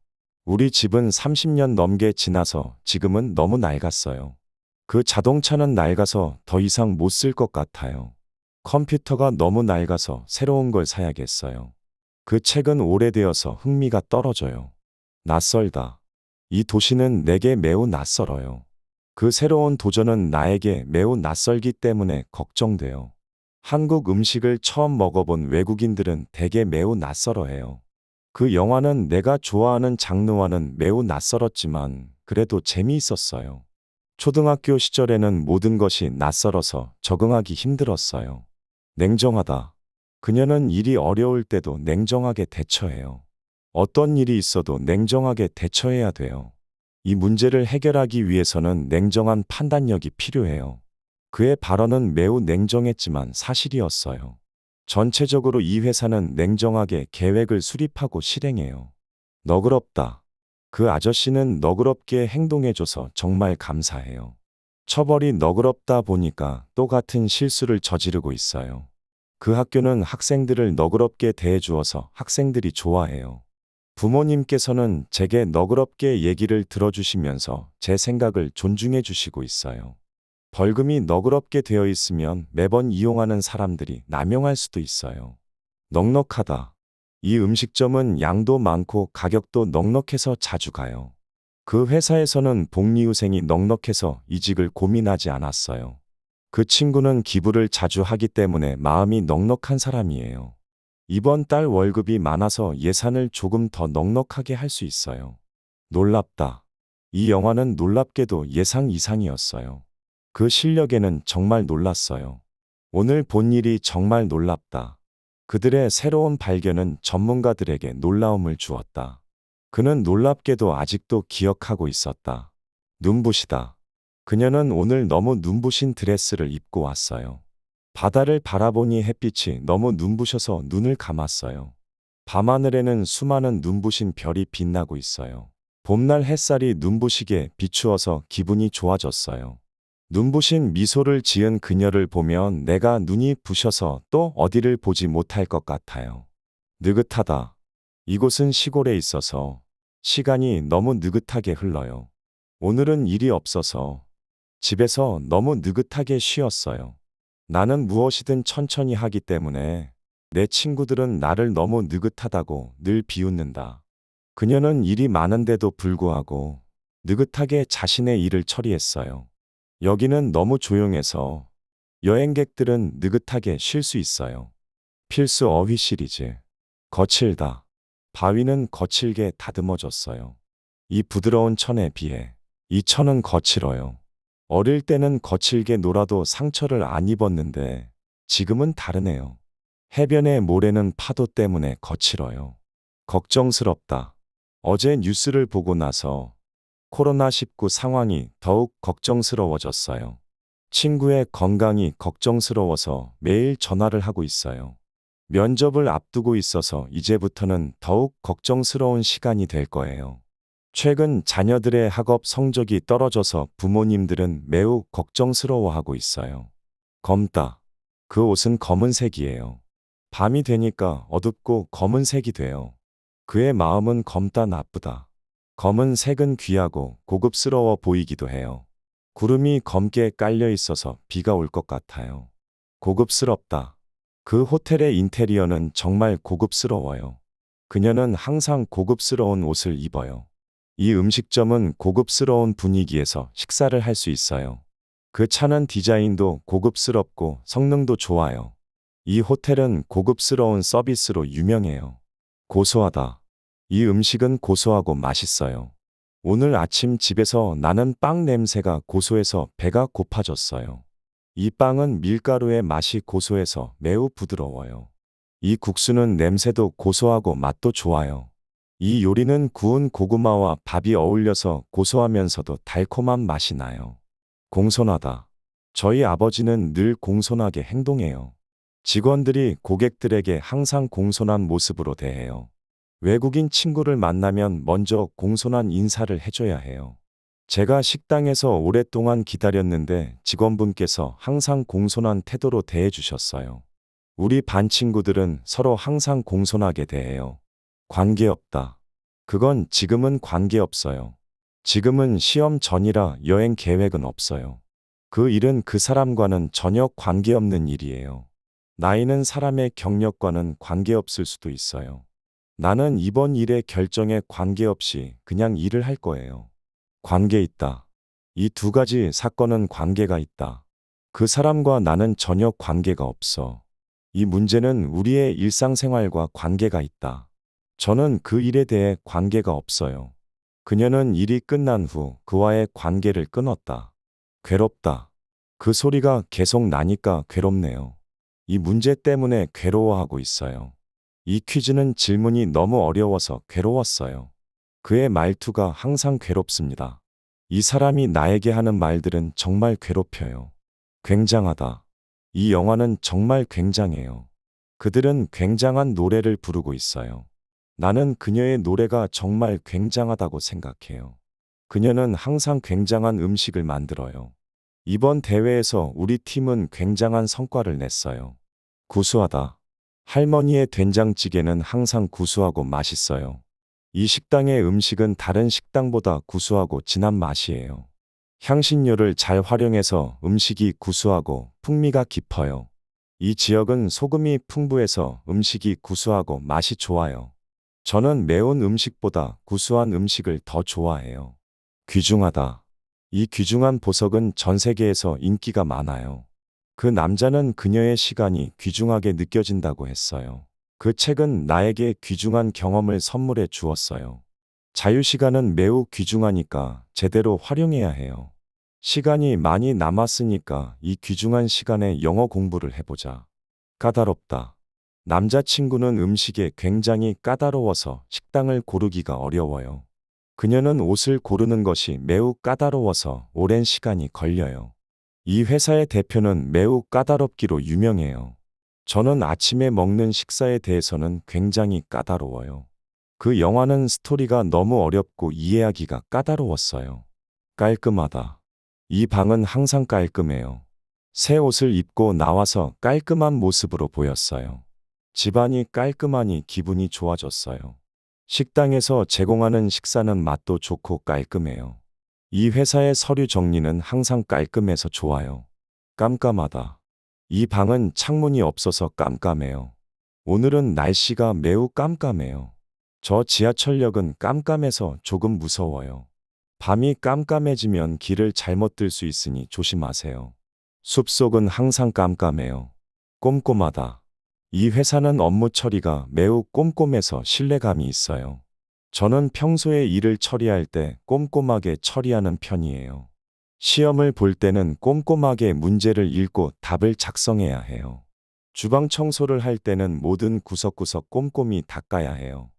우리 집은 30년 넘게 지나서 지금은 너무 낡았어요. 그 자동차는 낡아서 더 이상 못 쓸 것 같아요. 컴퓨터가 너무 낡아서 새로운 걸 사야겠어요. 그 책은 오래되어서 흥미가 떨어져요. 낯설다. 이 도시는 내게 매우 낯설어요. 그 새로운 도전은 나에게 매우 낯설기 때문에 걱정돼요. 한국 음식을 처음 먹어본 외국인들은 대개 매우 낯설어해요. 그 영화는 내가 좋아하는 장르와는 매우 낯설었지만 그래도 재미있었어요. 초등학교 시절에는 모든 것이 낯설어서 적응하기 힘들었어요. 냉정하다. 그녀는 일이 어려울 때도 냉정하게 대처해요. 어떤 일이 있어도 냉정하게 대처해야 돼요. 이 문제를 해결하기 위해서는 냉정한 판단력이 필요해요. 그의 발언은 매우 냉정했지만 사실이었어요. 전체적으로 이 회사는 냉정하게 계획을 수립하고 실행해요. 너그럽다. 그 아저씨는 너그럽게 행동해줘서 정말 감사해요. 처벌이 너그럽다 보니까 또 같은 실수를 저지르고 있어요. 그 학교는 학생들을 너그럽게 대해주어서 학생들이 좋아해요. 부모님께서는 제게 너그럽게 얘기를 들어주시면서 제 생각을 존중해 주시고 있어요. 벌금이 너그럽게 되어 있으면 매번 이용하는 사람들이 남용할 수도 있어요. 넉넉하다. 이 음식점은 양도 많고 가격도 넉넉해서 자주 가요. 그 회사에서는 복리후생이 넉넉해서 이직을 고민하지 않았어요. 그 친구는 기부를 자주 하기 때문에 마음이 넉넉한 사람이에요. 이번 달 월급이 많아서 예산을 조금 더 넉넉하게 할 수 있어요. 놀랍다. 이 영화는 놀랍게도 예상 이상이었어요. 그 실력에는 정말 놀랐어요. 오늘 본 일이 정말 놀랍다. 그들의 새로운 발견은 전문가들에게 놀라움을 주었다. 그는 놀랍게도 아직도 기억하고 있었다. 눈부시다. 그녀는 오늘 너무 눈부신 드레스를 입고 왔어요. 바다를 바라보니 햇빛이 너무 눈부셔서 눈을 감았어요. 밤하늘에는 수많은 눈부신 별이 빛나고 있어요. 봄날 햇살이 눈부시게 비추어서 기분이 좋아졌어요. 눈부신 미소를 지은 그녀를 보면 내가 눈이 부셔서 또 어디를 보지 못할 것 같아요. 느긋하다. 이곳은 시골에 있어서 시간이 너무 느긋하게 흘러요. 오늘은 일이 없어서 집에서 너무 느긋하게 쉬었어요. 나는 무엇이든 천천히 하기 때문에 내 친구들은 나를 너무 느긋하다고 늘 비웃는다. 그녀는 일이 많은데도 불구하고 느긋하게 자신의 일을 처리했어요. 여기는 너무 조용해서 여행객들은 느긋하게 쉴 수 있어요. 필수 어휘 시리즈. 거칠다. 바위는 거칠게 다듬어졌어요. 이 부드러운 천에 비해 이 천은 거칠어요. 어릴 때는 거칠게 놀아도 상처를 안 입었는데 지금은 다르네요. 해변의 모래는 파도 때문에 거칠어요. 걱정스럽다. 어제 뉴스를 보고 나서 코로나19 상황이 더욱 걱정스러워졌어요. 친구의 건강이 걱정스러워서 매일 전화를 하고 있어요. 면접을 앞두고 있어서 이제부터는 더욱 걱정스러운 시간이 될 거예요. 최근 자녀들의 학업 성적이 떨어져서 부모님들은 매우 걱정스러워하고 있어요. 검다. 그 옷은 검은색이에요. 밤이 되니까 어둡고 검은색이 돼요. 그의 마음은 검다 나쁘다. 검은색은 귀하고 고급스러워 보이기도 해요. 구름이 검게 깔려 있어서 비가 올 것 같아요. 고급스럽다. 그 호텔의 인테리어는 정말 고급스러워요. 그녀는 항상 고급스러운 옷을 입어요. 이 음식점은 고급스러운 분위기에서 식사를 할 수 있어요. 그 차는 디자인도 고급스럽고 성능도 좋아요. 이 호텔은 고급스러운 서비스로 유명해요. 고소하다. 이 음식은 고소하고 맛있어요. 오늘 아침 집에서 나는 빵 냄새가 고소해서 배가 고파졌어요. 이 빵은 밀가루의 맛이 고소해서 매우 부드러워요. 이 국수는 냄새도 고소하고 맛도 좋아요. 이 요리는 구운 고구마와 밥이 어울려서 고소하면서도 달콤한 맛이 나요. 공손하다. 저희 아버지는 늘 공손하게 행동해요. 직원들이 고객들에게 항상 공손한 모습으로 대해요. 외국인 친구를 만나면 먼저 공손한 인사를 해줘야 해요. 제가 식당에서 오랫동안 기다렸는데 직원분께서 항상 공손한 태도로 대해주셨어요. 우리 반 친구들은 서로 항상 공손하게 대해요. 관계없다. 그건 지금은 관계없어요. 지금은 시험 전이라 여행 계획은 없어요. 그 일은 그 사람과는 전혀 관계없는 일이에요. 나이는 사람의 경력과는 관계없을 수도 있어요. 나는 이번 일의 결정에 관계없이 그냥 일을 할 거예요. 관계 있다. 이 두 가지 사건은 관계가 있다. 그 사람과 나는 전혀 관계가 없어. 이 문제는 우리의 일상생활과 관계가 있다. 저는 그 일에 대해 관계가 없어요. 그녀는 일이 끝난 후 그와의 관계를 끊었다. 괴롭다. 그 소리가 계속 나니까 괴롭네요. 이 문제 때문에 괴로워하고 있어요. 이 퀴즈는 질문이 너무 어려워서 괴로웠어요. 그의 말투가 항상 괴롭습니다. 이 사람이 나에게 하는 말들은 정말 괴롭혀요. 굉장하다. 이 영화는 정말 굉장해요. 그들은 굉장한 노래를 부르고 있어요. 나는 그녀의 노래가 정말 굉장하다고 생각해요. 그녀는 항상 굉장한 음식을 만들어요. 이번 대회에서 우리 팀은 굉장한 성과를 냈어요. 구수하다. 할머니의 된장찌개는 항상 구수하고 맛있어요. 이 식당의 음식은 다른 식당보다 구수하고 진한 맛이에요. 향신료를 잘 활용해서 음식이 구수하고 풍미가 깊어요. 이 지역은 소금이 풍부해서 음식이 구수하고 맛이 좋아요. 저는 매운 음식보다 구수한 음식을 더 좋아해요. 귀중하다. 이 귀중한 보석은 전 세계에서 인기가 많아요. 그 남자는 그녀의 시간이 귀중하게 느껴진다고 했어요. 그 책은 나에게 귀중한 경험을 선물해 주었어요. 자유시간은 매우 귀중하니까 제대로 활용해야 해요. 시간이 많이 남았으니까 이 귀중한 시간에 영어 공부를 해보자. 까다롭다. 남자친구는 음식에 굉장히 까다로워서 식당을 고르기가 어려워요. 그녀는 옷을 고르는 것이 매우 까다로워서 오랜 시간이 걸려요. 이 회사의 대표는 매우 까다롭기로 유명해요. 저는 아침에 먹는 식사에 대해서는 굉장히 까다로워요. 그 영화는 스토리가 너무 어렵고 이해하기가 까다로웠어요. 깔끔하다. 이 방은 항상 깔끔해요. 새 옷을 입고 나와서 깔끔한 모습으로 보였어요. 집안이 깔끔하니 기분이 좋아졌어요. 식당에서 제공하는 식사는 맛도 좋고 깔끔해요. 이 회사의 서류 정리는 항상 깔끔해서 좋아요. 깜깜하다. 이 방은 창문이 없어서 깜깜해요. 오늘은 날씨가 매우 깜깜해요. 저 지하철역은 깜깜해서 조금 무서워요. 밤이 깜깜해지면 길을 잘못 들 수 있으니 조심하세요. 숲속은 항상 깜깜해요. 꼼꼼하다. 이 회사는 업무 처리가 매우 꼼꼼해서 신뢰감이 있어요. 저는 평소에 일을 처리할 때 꼼꼼하게 처리하는 편이에요. 시험을 볼 때는 꼼꼼하게 문제를 읽고 답을 작성해야 해요. 주방 청소를 할 때는 모든 구석구석 꼼꼼히 닦아야 해요.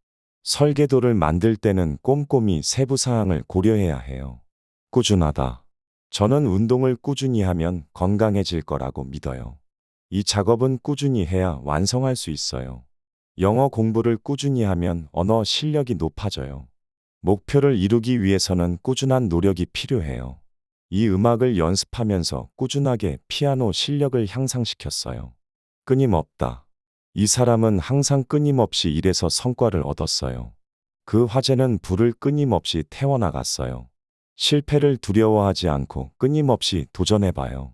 설계도를 만들 때는 꼼꼼히 세부 사항을 고려해야 해요. 꾸준하다. 저는 운동을 꾸준히 하면 건강해질 거라고 믿어요. 이 작업은 꾸준히 해야 완성할 수 있어요. 영어 공부를 꾸준히 하면 언어 실력이 높아져요. 목표를 이루기 위해서는 꾸준한 노력이 필요해요. 이 음악을 연습하면서 꾸준하게 피아노 실력을 향상시켰어요. 끊임없다. 이 사람은 항상 끊임없이 일해서 성과를 얻었어요. 그 화제는 불을 끊임없이 태워나갔어요. 실패를 두려워하지 않고 끊임없이 도전해봐요.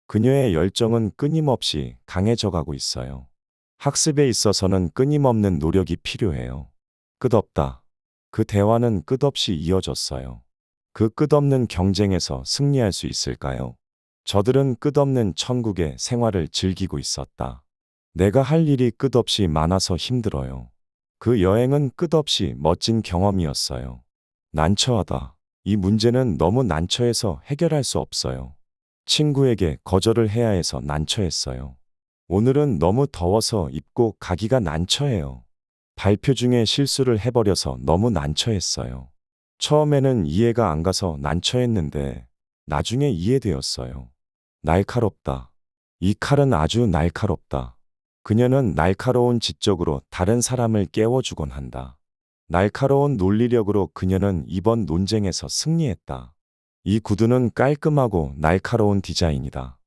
그녀의 열정은 끊임없이 강해져가고 있어요. 학습에 있어서는 끊임없는 노력이 필요해요. 끝없다. 그 대화는 끝없이 이어졌어요. 그 끝없는 경쟁에서 승리할 수 있을까요? 저들은 끝없는 천국의 생활을 즐기고 있었다. 내가 할 일이 끝없이 많아서 힘들어요. 그 여행은 끝없이 멋진 경험이었어요. 난처하다. 이 문제는 너무 난처해서 해결할 수 없어요. 친구에게 거절을 해야 해서 난처했어요. 오늘은 너무 더워서 입고 가기가 난처해요. 발표 중에 실수를 해버려서 너무 난처했어요. 처음에는 이해가 안 가서 난처했는데 나중에 이해되었어요. 날카롭다. 이 칼은 아주 날카롭다. 그녀는 날카로운 지적으로 다른 사람을 깨워주곤 한다. 날카로운 논리력으로 그녀는 이번 논쟁에서 승리했다. 이 구두는 깔끔하고 날카로운 디자인이다.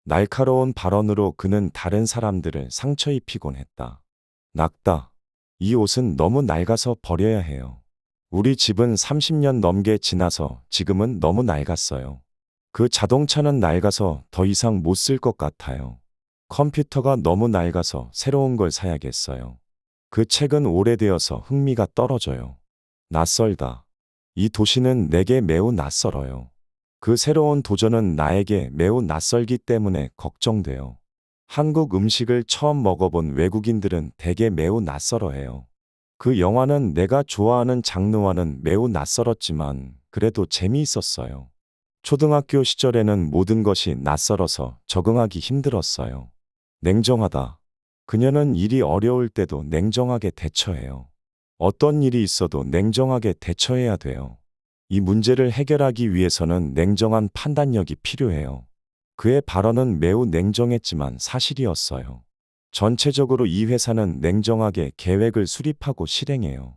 날카로운 발언으로 그는 다른 사람들을 상처 입히곤 했다. 낡다. 이 옷은 너무 낡아서 버려야 해요. 우리 집은 30년 넘게 지나서 지금은 너무 낡았어요. 그 자동차는 낡아서 더 이상 못 쓸 것 같아요. 컴퓨터가 너무 낡아서 새로운 걸 사야겠어요. 그 책은 오래되어서 흥미가 떨어져요. 낯설다. 이 도시는 내게 매우 낯설어요. 그 새로운 도전은 나에게 매우 낯설기 때문에 걱정돼요. 한국 음식을 처음 먹어본 외국인들은 대개 매우 낯설어해요. 그 영화는 내가 좋아하는 장르와는 매우 낯설었지만 그래도 재미있었어요. 초등학교 시절에는 모든 것이 낯설어서 적응하기 힘들었어요. 냉정하다. 그녀는 일이 어려울 때도 냉정하게 대처해요. 어떤 일이 있어도 냉정하게 대처해야 돼요. 이 문제를 해결하기 위해서는 냉정한 판단력이 필요해요. 그의 발언은 매우 냉정했지만 사실이었어요. 전체적으로 이 회사는 냉정하게 계획을 수립하고 실행해요.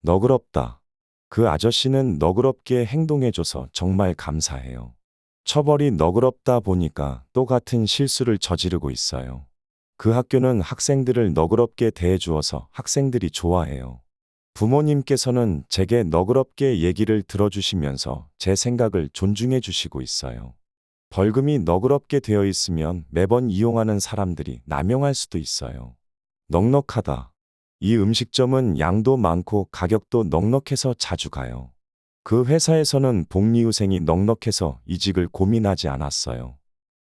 너그럽다. 그 아저씨는 너그럽게 행동해줘서 정말 감사해요. 처벌이 너그럽다 보니까 또 같은 실수를 저지르고 있어요. 그 학교는 학생들을 너그럽게 대해주어서 학생들이 좋아해요. 부모님께서는 제게 너그럽게 얘기를 들어주시면서 제 생각을 존중해 주시고 있어요. 벌금이 너그럽게 되어 있으면 매번 이용하는 사람들이 남용할 수도 있어요. 넉넉하다. 이 음식점은 양도 많고 가격도 넉넉해서 자주 가요. 그 회사에서는 복리후생이 넉넉해서 이직을 고민하지 않았어요.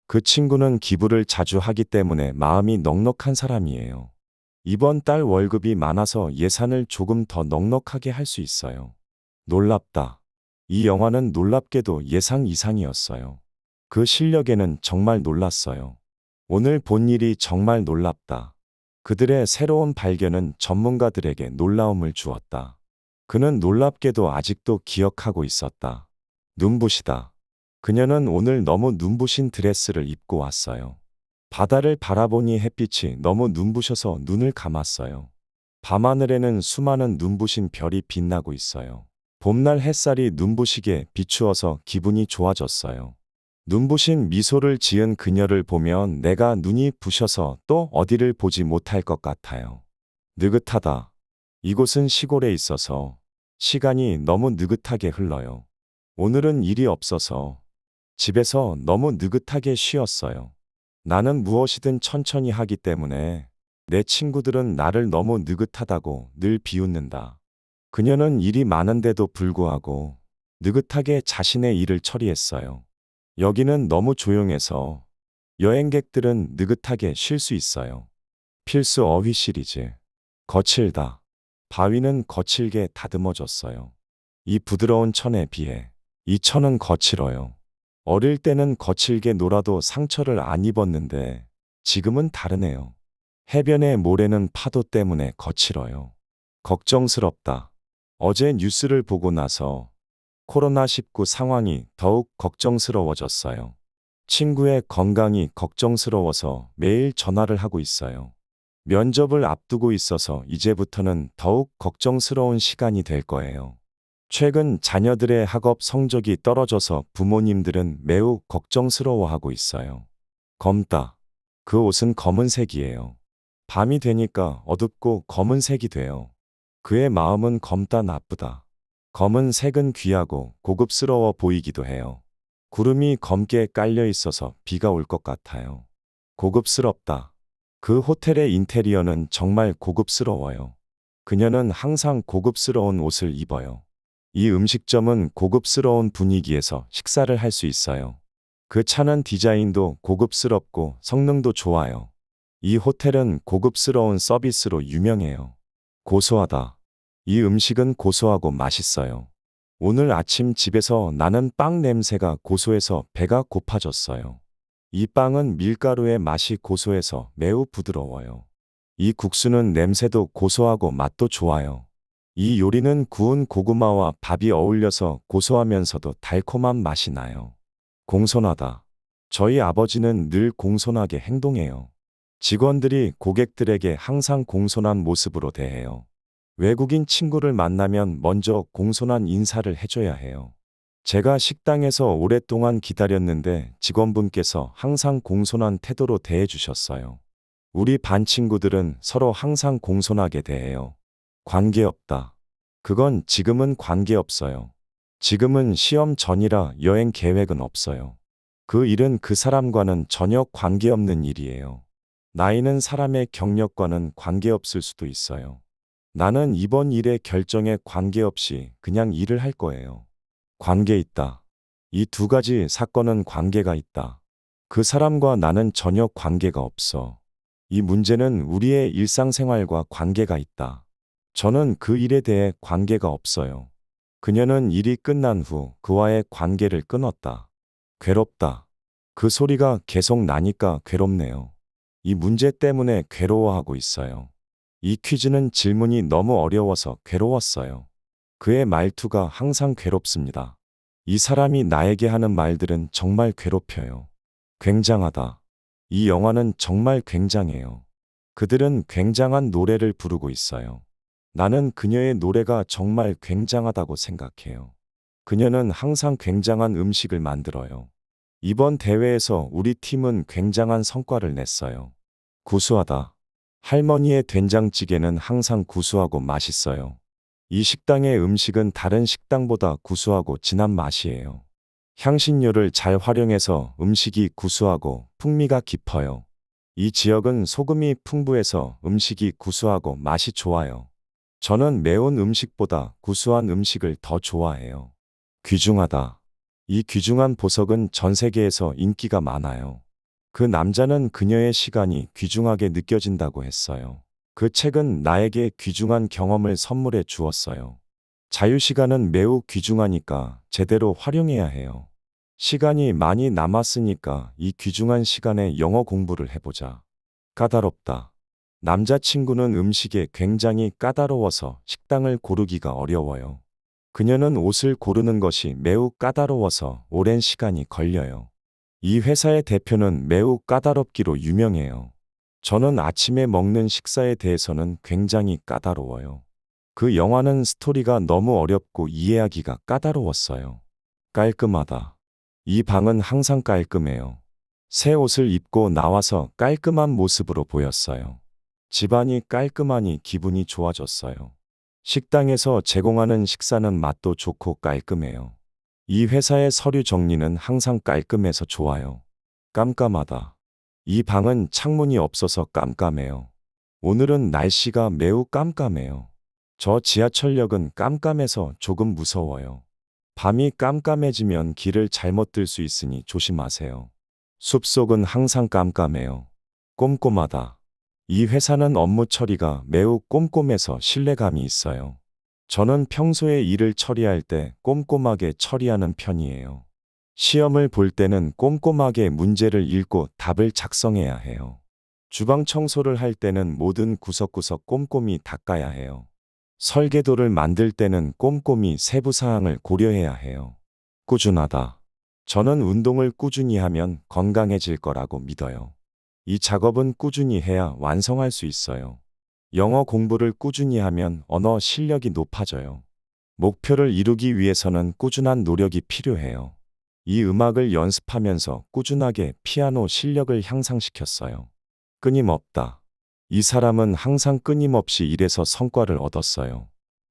그 친구는 기부를 자주 하기 때문에 마음이 넉넉한 사람이에요. 이번 달 월급이 많아서 예산을 조금 더 넉넉하게 할 수 있어요. 놀랍다. 이 영화는 놀랍게도 예상 이상이었어요. 그 실력에는 정말 놀랐어요. 오늘 본 일이 정말 놀랍다. 그들의 새로운 발견은 전문가들에게 놀라움을 주었다. 그는 놀랍게도 아직도 기억하고 있었다. 눈부시다. 그녀는 오늘 너무 눈부신 드레스를 입고 왔어요. 바다를 바라보니 햇빛이 너무 눈부셔서 눈을 감았어요. 밤하늘에는 수많은 눈부신 별이 빛나고 있어요. 봄날 햇살이 눈부시게 비추어서 기분이 좋아졌어요. 눈부신 미소를 지은 그녀를 보면 내가 눈이 부셔서 또 어디를 보지 못할 것 같아요. 느긋하다. 이곳은 시골에 있어서 시간이 너무 느긋하게 흘러요. 오늘은 일이 없어서 집에서 너무 느긋하게 쉬었어요. 나는 무엇이든 천천히 하기 때문에 내 친구들은 나를 너무 느긋하다고 늘 비웃는다. 그녀는 일이 많은데도 불구하고 느긋하게 자신의 일을 처리했어요. 여기는 너무 조용해서 여행객들은 느긋하게 쉴 수 있어요. 필수 어휘 시리즈. 거칠다. 바위는 거칠게 다듬어졌어요. 이 부드러운 천에 비해 이 천은 거칠어요. 어릴 때는 거칠게 놀아도 상처를 안 입었는데 지금은 다르네요. 해변의 모래는 파도 때문에 거칠어요. 걱정스럽다. 어제 뉴스를 보고 나서 코로나19 상황이 더욱 걱정스러워졌어요. 친구의 건강이 걱정스러워서 매일 전화를 하고 있어요. 면접을 앞두고 있어서 이제부터는 더욱 걱정스러운 시간이 될 거예요. 최근 자녀들의 학업 성적이 떨어져서 부모님들은 매우 걱정스러워하고 있어요. 검다. 그 옷은 검은색이에요. 밤이 되니까 어둡고 검은색이 돼요. 그의 마음은 검다 나쁘다. 검은색은 귀하고 고급스러워 보이기도 해요. 구름이 검게 깔려 있어서 비가 올 것 같아요. 고급스럽다. 그 호텔의 인테리어는 정말 고급스러워요. 그녀는 항상 고급스러운 옷을 입어요. 이 음식점은 고급스러운 분위기에서 식사를 할 수 있어요. 그 차는 디자인도 고급스럽고 성능도 좋아요. 이 호텔은 고급스러운 서비스로 유명해요. 고소하다. 이 음식은 고소하고 맛있어요. 오늘 아침 집에서 나는 빵 냄새가 고소해서 배가 고파졌어요. 이 빵은 밀가루의 맛이 고소해서 매우 부드러워요. 이 국수는 냄새도 고소하고 맛도 좋아요. 이 요리는 구운 고구마와 밥이 어울려서 고소하면서도 달콤한 맛이 나요. 공손하다. 저희 아버지는 늘 공손하게 행동해요. 직원들이 고객들에게 항상 공손한 모습으로 대해요. 외국인 친구를 만나면 먼저 공손한 인사를 해줘야 해요. 제가 식당에서 오랫동안 기다렸는데 직원분께서 항상 공손한 태도로 대해주셨어요. 우리 반 친구들은 서로 항상 공손하게 대해요. 관계없다. 그건 지금은 관계없어요. 지금은 시험 전이라 여행 계획은 없어요. 그 일은 그 사람과는 전혀 관계없는 일이에요. 나이는 사람의 경력과는 관계없을 수도 있어요. 나는 이번 일의 결정에 관계없이 그냥 일을 할 거예요. 관계 있다. 이 두 가지 사건은 관계가 있다. 그 사람과 나는 전혀 관계가 없어. 이 문제는 우리의 일상생활과 관계가 있다. 저는 그 일에 대해 관계가 없어요. 그녀는 일이 끝난 후 그와의 관계를 끊었다. 괴롭다. 그 소리가 계속 나니까 괴롭네요. 이 문제 때문에 괴로워하고 있어요. 이 퀴즈는 질문이 너무 어려워서 괴로웠어요. 그의 말투가 항상 괴롭습니다. 이 사람이 나에게 하는 말들은 정말 괴롭혀요. 굉장하다. 이 영화는 정말 굉장해요. 그들은 굉장한 노래를 부르고 있어요. 나는 그녀의 노래가 정말 굉장하다고 생각해요. 그녀는 항상 굉장한 음식을 만들어요. 이번 대회에서 우리 팀은 굉장한 성과를 냈어요. 구수하다. 할머니의 된장찌개는 항상 구수하고 맛있어요. 이 식당의 음식은 다른 식당보다 구수하고 진한 맛이에요. 향신료를 잘 활용해서 음식이 구수하고 풍미가 깊어요. 이 지역은 소금이 풍부해서 음식이 구수하고 맛이 좋아요. 저는 매운 음식보다 구수한 음식을 더 좋아해요. 귀중하다. 이 귀중한 보석은 전 세계에서 인기가 많아요. 그 남자는 그녀의 시간이 귀중하게 느껴진다고 했어요. 그 책은 나에게 귀중한 경험을 선물해 주었어요. 자유시간은 매우 귀중하니까 제대로 활용해야 해요. 시간이 많이 남았으니까 이 귀중한 시간에 영어 공부를 해보자. 까다롭다. 남자친구는 음식에 굉장히 까다로워서 식당을 고르기가 어려워요. 그녀는 옷을 고르는 것이 매우 까다로워서 오랜 시간이 걸려요. 이 회사의 대표는 매우 까다롭기로 유명해요. 저는 아침에 먹는 식사에 대해서는 굉장히 까다로워요. 그 영화는 스토리가 너무 어렵고 이해하기가 까다로웠어요. 깔끔하다. 이 방은 항상 깔끔해요. 새 옷을 입고 나와서 깔끔한 모습으로 보였어요. 집안이 깔끔하니 기분이 좋아졌어요. 식당에서 제공하는 식사는 맛도 좋고 깔끔해요. 이 회사의 서류 정리는 항상 깔끔해서 좋아요. 깜깜하다. 이 방은 창문이 없어서 깜깜해요. 오늘은 날씨가 매우 깜깜해요. 저 지하철역은 깜깜해서 조금 무서워요. 밤이 깜깜해지면 길을 잘못 들 수 있으니 조심하세요. 숲속은 항상 깜깜해요. 꼼꼼하다. 이 회사는 업무 처리가 매우 꼼꼼해서 신뢰감이 있어요. 저는 평소에 일을 처리할 때 꼼꼼하게 처리하는 편이에요. 시험을 볼 때는 꼼꼼하게 문제를 읽고 답을 작성해야 해요. 주방 청소를 할 때는 모든 구석구석 꼼꼼히 닦아야 해요. 설계도를 만들 때는 꼼꼼히 세부 사항을 고려해야 해요. 꾸준하다. 저는 운동을 꾸준히 하면 건강해질 거라고 믿어요. 이 작업은 꾸준히 해야 완성할 수 있어요. 영어 공부를 꾸준히 하면 언어 실력이 높아져요. 목표를 이루기 위해서는 꾸준한 노력이 필요해요. 이 음악을 연습하면서 꾸준하게 피아노 실력을 향상시켰어요. 끊임없다. 이 사람은 항상 끊임없이 일해서 성과를 얻었어요.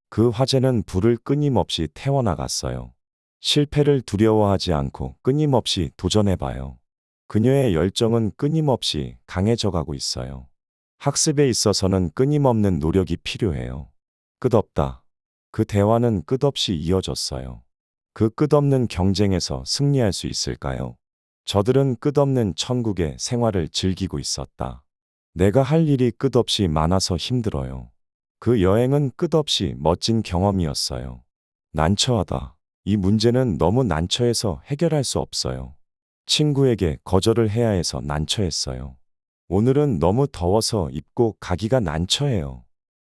그 화제는 불을 끊임없이 태워나갔어요. 실패를 두려워하지 않고 끊임없이 도전해봐요. 그녀의 열정은 끊임없이 강해져가고 있어요. 학습에 있어서는 끊임없는 노력이 필요해요. 끝없다. 그 대화는 끝없이 이어졌어요. 그 끝없는 경쟁에서 승리할 수 있을까요? 저들은 끝없는 천국의 생활을 즐기고 있었다. 내가 할 일이 끝없이 많아서 힘들어요. 그 여행은 끝없이 멋진 경험이었어요. 난처하다. 이 문제는 너무 난처해서 해결할 수 없어요. 친구에게 거절을 해야 해서 난처했어요. 오늘은 너무 더워서 입고 가기가 난처해요.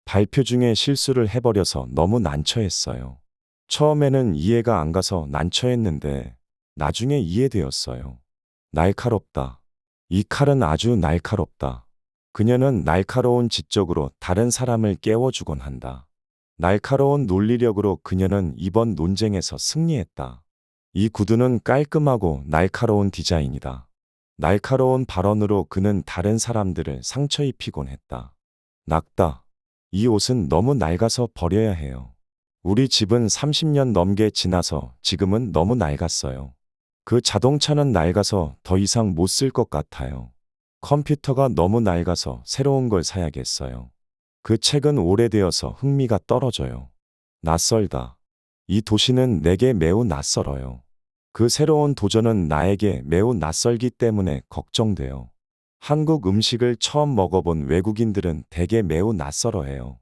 발표 중에 실수를 해버려서 너무 난처했어요. 처음에는 이해가 안 가서 난처했는데 나중에 이해되었어요. 날카롭다. 이 칼은 아주 날카롭다. 그녀는 날카로운 지적으로 다른 사람을 깨워주곤 한다. 날카로운 논리력으로 그녀는 이번 논쟁에서 승리했다. 이 구두는 깔끔하고 날카로운 디자인이다. 날카로운 발언으로 그는 다른 사람들을 상처 입히곤 했다. 낡다. 이 옷은 너무 낡아서 버려야 해요. 우리 집은 30년 넘게 지나서 지금은 너무 낡았어요. 그 자동차는 낡아서 더 이상 못 쓸 것 같아요. 컴퓨터가 너무 낡아서 새로운 걸 사야겠어요. 그 책은 오래되어서 흥미가 떨어져요. 낯설다. 이 도시는 내게 매우 낯설어요. 그 새로운 도전은 나에게 매우 낯설기 때문에 걱정돼요. 한국 음식을 처음 먹어본 외국인들은 대개 매우 낯설어해요.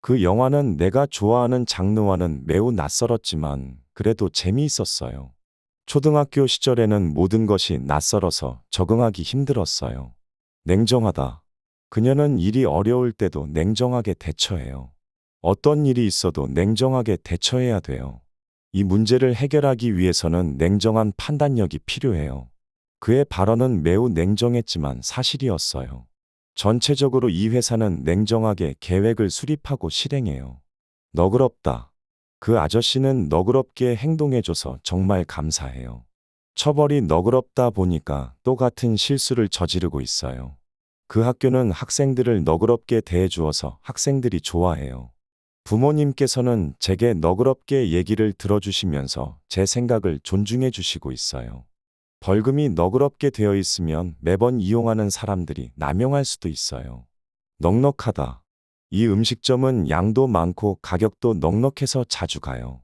그 영화는 내가 좋아하는 장르와는 매우 낯설었지만 그래도 재미있었어요. 초등학교 시절에는 모든 것이 낯설어서 적응하기 힘들었어요. 냉정하다. 그녀는 일이 어려울 때도 냉정하게 대처해요. 어떤 일이 있어도 냉정하게 대처해야 돼요. 이 문제를 해결하기 위해서는 냉정한 판단력이 필요해요. 그의 발언은 매우 냉정했지만 사실이었어요. 전체적으로 이 회사는 냉정하게 계획을 수립하고 실행해요. 너그럽다. 그 아저씨는 너그럽게 행동해줘서 정말 감사해요. 처벌이 너그럽다 보니까 또 같은 실수를 저지르고 있어요. 그 학교는 학생들을 너그럽게 대해주어서 학생들이 좋아해요. 부모님께서는 제게 너그럽게 얘기를 들어주시면서 제 생각을 존중해 주시고 있어요. 벌금이 너그럽게 되어 있으면 매번 이용하는 사람들이 남용할 수도 있어요. 넉넉하다. 이 음식점은 양도 많고 가격도 넉넉해서 자주 가요.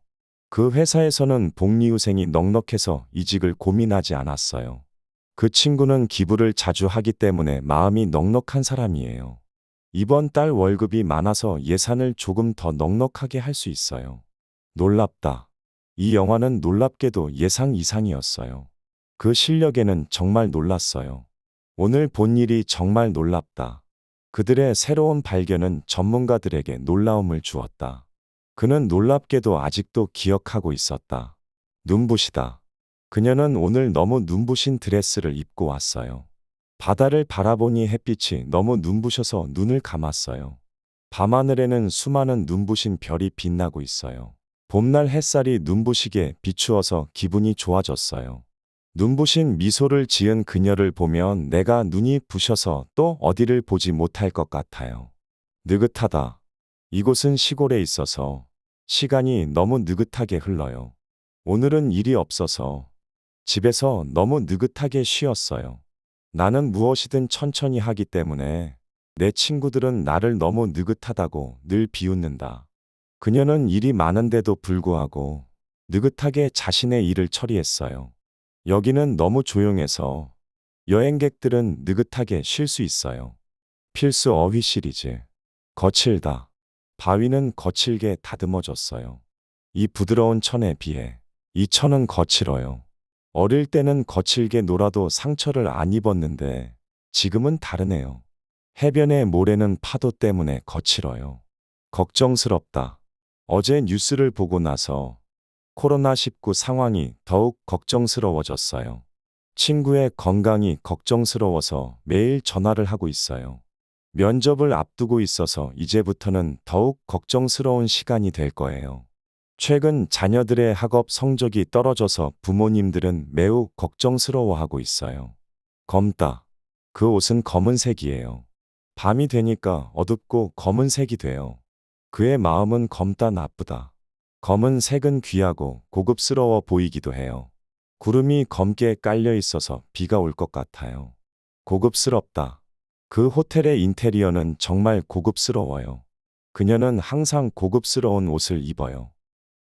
그 회사에서는 복리후생이 넉넉해서 이직을 고민하지 않았어요. 그 친구는 기부를 자주 하기 때문에 마음이 넉넉한 사람이에요. 이번 달 월급이 많아서 예산을 조금 더 넉넉하게 할 수 있어요. 놀랍다. 이 영화는 놀랍게도 예상 이상이었어요. 그 실력에는 정말 놀랐어요. 오늘 본 일이 정말 놀랍다. 그들의 새로운 발견은 전문가들에게 놀라움을 주었다. 그는 놀랍게도 아직도 기억하고 있었다. 눈부시다. 그녀는 오늘 너무 눈부신 드레스를 입고 왔어요. 바다를 바라보니 햇빛이 너무 눈부셔서 눈을 감았어요. 밤하늘에는 수많은 눈부신 별이 빛나고 있어요. 봄날 햇살이 눈부시게 비추어서 기분이 좋아졌어요. 눈부신 미소를 지은 그녀를 보면 내가 눈이 부셔서 또 어디를 보지 못할 것 같아요. 느긋하다. 이곳은 시골에 있어서 시간이 너무 느긋하게 흘러요. 오늘은 일이 없어서 집에서 너무 느긋하게 쉬었어요. 나는 무엇이든 천천히 하기 때문에 내 친구들은 나를 너무 느긋하다고 늘 비웃는다. 그녀는 일이 많은데도 불구하고 느긋하게 자신의 일을 처리했어요. 여기는 너무 조용해서 여행객들은 느긋하게 쉴 수 있어요. 필수 어휘 시리즈. 거칠다. 바위는 거칠게 다듬어졌어요. 이 부드러운 천에 비해 이 천은 거칠어요. 어릴 때는 거칠게 놀아도 상처를 안 입었는데 지금은 다르네요. 해변의 모래는 파도 때문에 거칠어요. 걱정스럽다. 어제 뉴스를 보고 나서 코로나19 상황이 더욱 걱정스러워졌어요. 친구의 건강이 걱정스러워서 매일 전화를 하고 있어요. 면접을 앞두고 있어서 이제부터는 더욱 걱정스러운 시간이 될 거예요. 최근 자녀들의 학업 성적이 떨어져서 부모님들은 매우 걱정스러워하고 있어요. 검다. 그 옷은 검은색이에요. 밤이 되니까 어둡고 검은색이 돼요. 그의 마음은 검다 나쁘다. 검은색은 귀하고 고급스러워 보이기도 해요. 구름이 검게 깔려 있어서 비가 올 것 같아요. 고급스럽다. 그 호텔의 인테리어는 정말 고급스러워요. 그녀는 항상 고급스러운 옷을 입어요.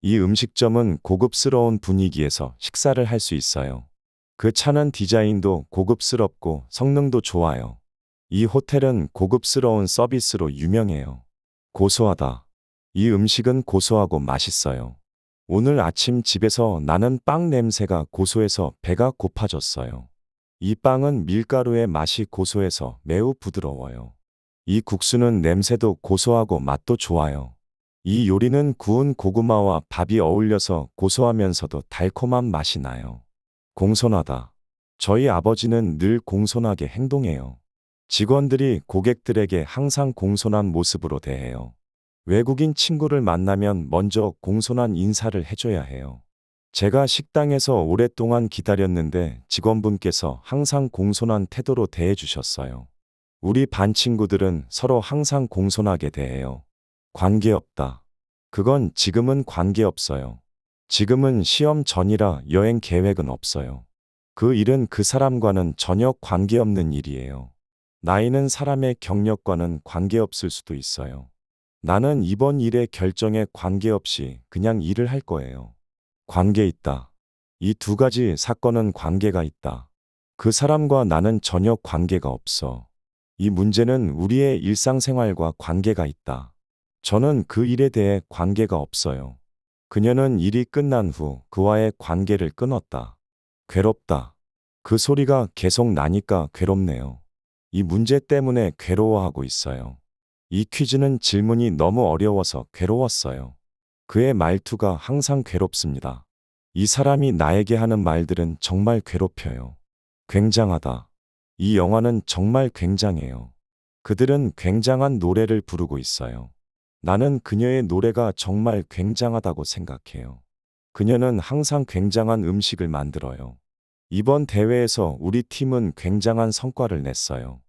이 음식점은 고급스러운 분위기에서 식사를 할 수 있어요. 그 차는 디자인도 고급스럽고 성능도 좋아요. 이 호텔은 고급스러운 서비스로 유명해요. 고소하다. 이 음식은 고소하고 맛있어요. 오늘 아침 집에서 나는 빵 냄새가 고소해서 배가 고파졌어요. 이 빵은 밀가루의 맛이 고소해서 매우 부드러워요. 이 국수는 냄새도 고소하고 맛도 좋아요. 이 요리는 구운 고구마와 밥이 어울려서 고소하면서도 달콤한 맛이 나요. 공손하다. 저희 아버지는 늘 공손하게 행동해요. 직원들이 고객들에게 항상 공손한 모습으로 대해요. 외국인 친구를 만나면 먼저 공손한 인사를 해줘야 해요. 제가 식당에서 오랫동안 기다렸는데 직원분께서 항상 공손한 태도로 대해주셨어요. 우리 반 친구들은 서로 항상 공손하게 대해요. 관계없다. 그건 지금은 관계없어요. 지금은 시험 전이라 여행 계획은 없어요. 그 일은 그 사람과는 전혀 관계없는 일이에요. 나이는 사람의 경력과는 관계없을 수도 있어요. 나는 이번 일의 결정에 관계없이 그냥 일을 할 거예요. 관계 있다. 이 두 가지 사건은 관계가 있다. 그 사람과 나는 전혀 관계가 없어. 이 문제는 우리의 일상생활과 관계가 있다. 저는 그 일에 대해 관계가 없어요. 그녀는 일이 끝난 후 그와의 관계를 끊었다. 괴롭다. 그 소리가 계속 나니까 괴롭네요. 이 문제 때문에 괴로워하고 있어요. 이 퀴즈는 질문이 너무 어려워서 괴로웠어요. 그의 말투가 항상 괴롭습니다. 이 사람이 나에게 하는 말들은 정말 괴롭혀요. 굉장하다. 이 영화는 정말 굉장해요. 그들은 굉장한 노래를 부르고 있어요. 나는 그녀의 노래가 정말 굉장하다고 생각해요. 그녀는 항상 굉장한 음식을 만들어요. 이번 대회에서 우리 팀은 굉장한 성과를 냈어요.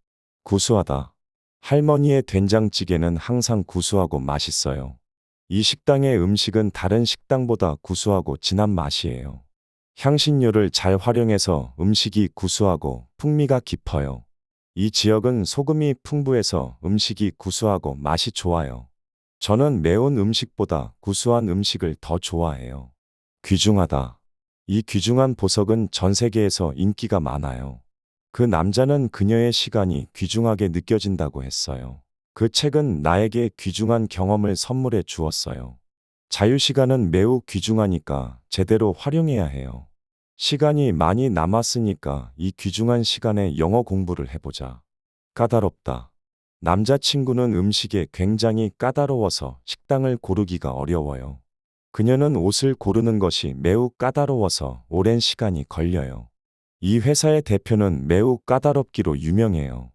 구수하다. 할머니의 된장찌개는 항상 구수하고 맛있어요. 이 식당의 음식은 다른 식당보다 구수하고 진한 맛이에요. 향신료를 잘 활용해서 음식이 구수하고 풍미가 깊어요. 이 지역은 소금이 풍부해서 음식이 구수하고 맛이 좋아요. 저는 매운 음식보다 구수한 음식을 더 좋아해요. 귀중하다. 이 귀중한 보석은 전 세계에서 인기가 많아요. 그 남자는 그녀의 시간이 귀중하게 느껴진다고 했어요. 그 책은 나에게 귀중한 경험을 선물해 주었어요. 자유시간은 매우 귀중하니까 제대로 활용해야 해요. 시간이 많이 남았으니까 이 귀중한 시간에 영어 공부를 해보자. 까다롭다. 남자친구는 음식에 굉장히 까다로워서 식당을 고르기가 어려워요. 그녀는 옷을 고르는 것이 매우 까다로워서 오랜 시간이 걸려요. 이 회사의 대표는 매우 까다롭기로 유명해요.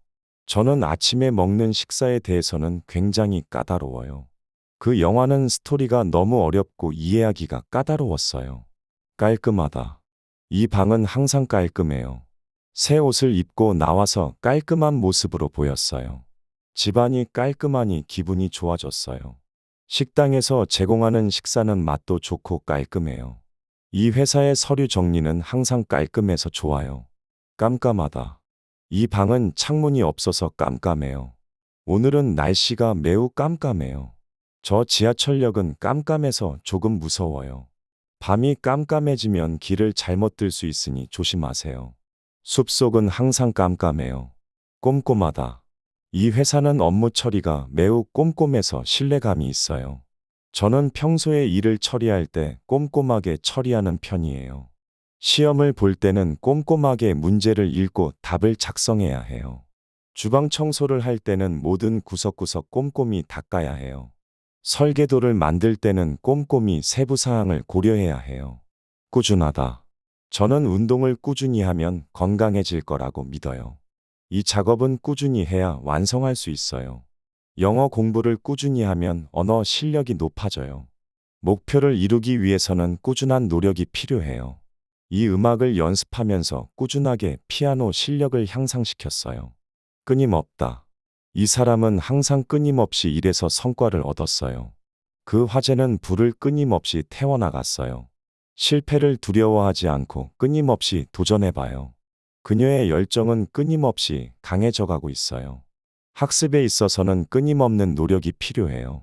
저는 아침에 먹는 식사에 대해서는 굉장히 까다로워요. 그 영화는 스토리가 너무 어렵고 이해하기가 까다로웠어요. 깔끔하다. 이 방은 항상 깔끔해요. 새 옷을 입고 나와서 깔끔한 모습으로 보였어요. 집안이 깔끔하니 기분이 좋아졌어요. 식당에서 제공하는 식사는 맛도 좋고 깔끔해요. 이 회사의 서류 정리는 항상 깔끔해서 좋아요. 깜깜하다. 이 방은 창문이 없어서 깜깜해요. 오늘은 날씨가 매우 깜깜해요. 저 지하철역은 깜깜해서 조금 무서워요. 밤이 깜깜해지면 길을 잘못 들 수 있으니 조심하세요. 숲속은 항상 깜깜해요. 꼼꼼하다. 이 회사는 업무 처리가 매우 꼼꼼해서 신뢰감이 있어요. 저는 평소에 일을 처리할 때 꼼꼼하게 처리하는 편이에요. 시험을 볼 때는 꼼꼼하게 문제를 읽고 답을 작성해야 해요. 주방 청소를 할 때는 모든 구석구석 꼼꼼히 닦아야 해요. 설계도를 만들 때는 꼼꼼히 세부 사항을 고려해야 해요. 꾸준하다. 저는 운동을 꾸준히 하면 건강해질 거라고 믿어요. 이 작업은 꾸준히 해야 완성할 수 있어요. 영어 공부를 꾸준히 하면 언어 실력이 높아져요. 목표를 이루기 위해서는 꾸준한 노력이 필요해요. 이 음악을 연습하면서 꾸준하게 피아노 실력을 향상시켰어요. 끊임없다. 이 사람은 항상 끊임없이 일해서 성과를 얻었어요. 그 화제는 불을 끊임없이 태워나갔어요. 실패를 두려워하지 않고 끊임없이 도전해봐요. 그녀의 열정은 끊임없이 강해져가고 있어요. 학습에 있어서는 끊임없는 노력이 필요해요.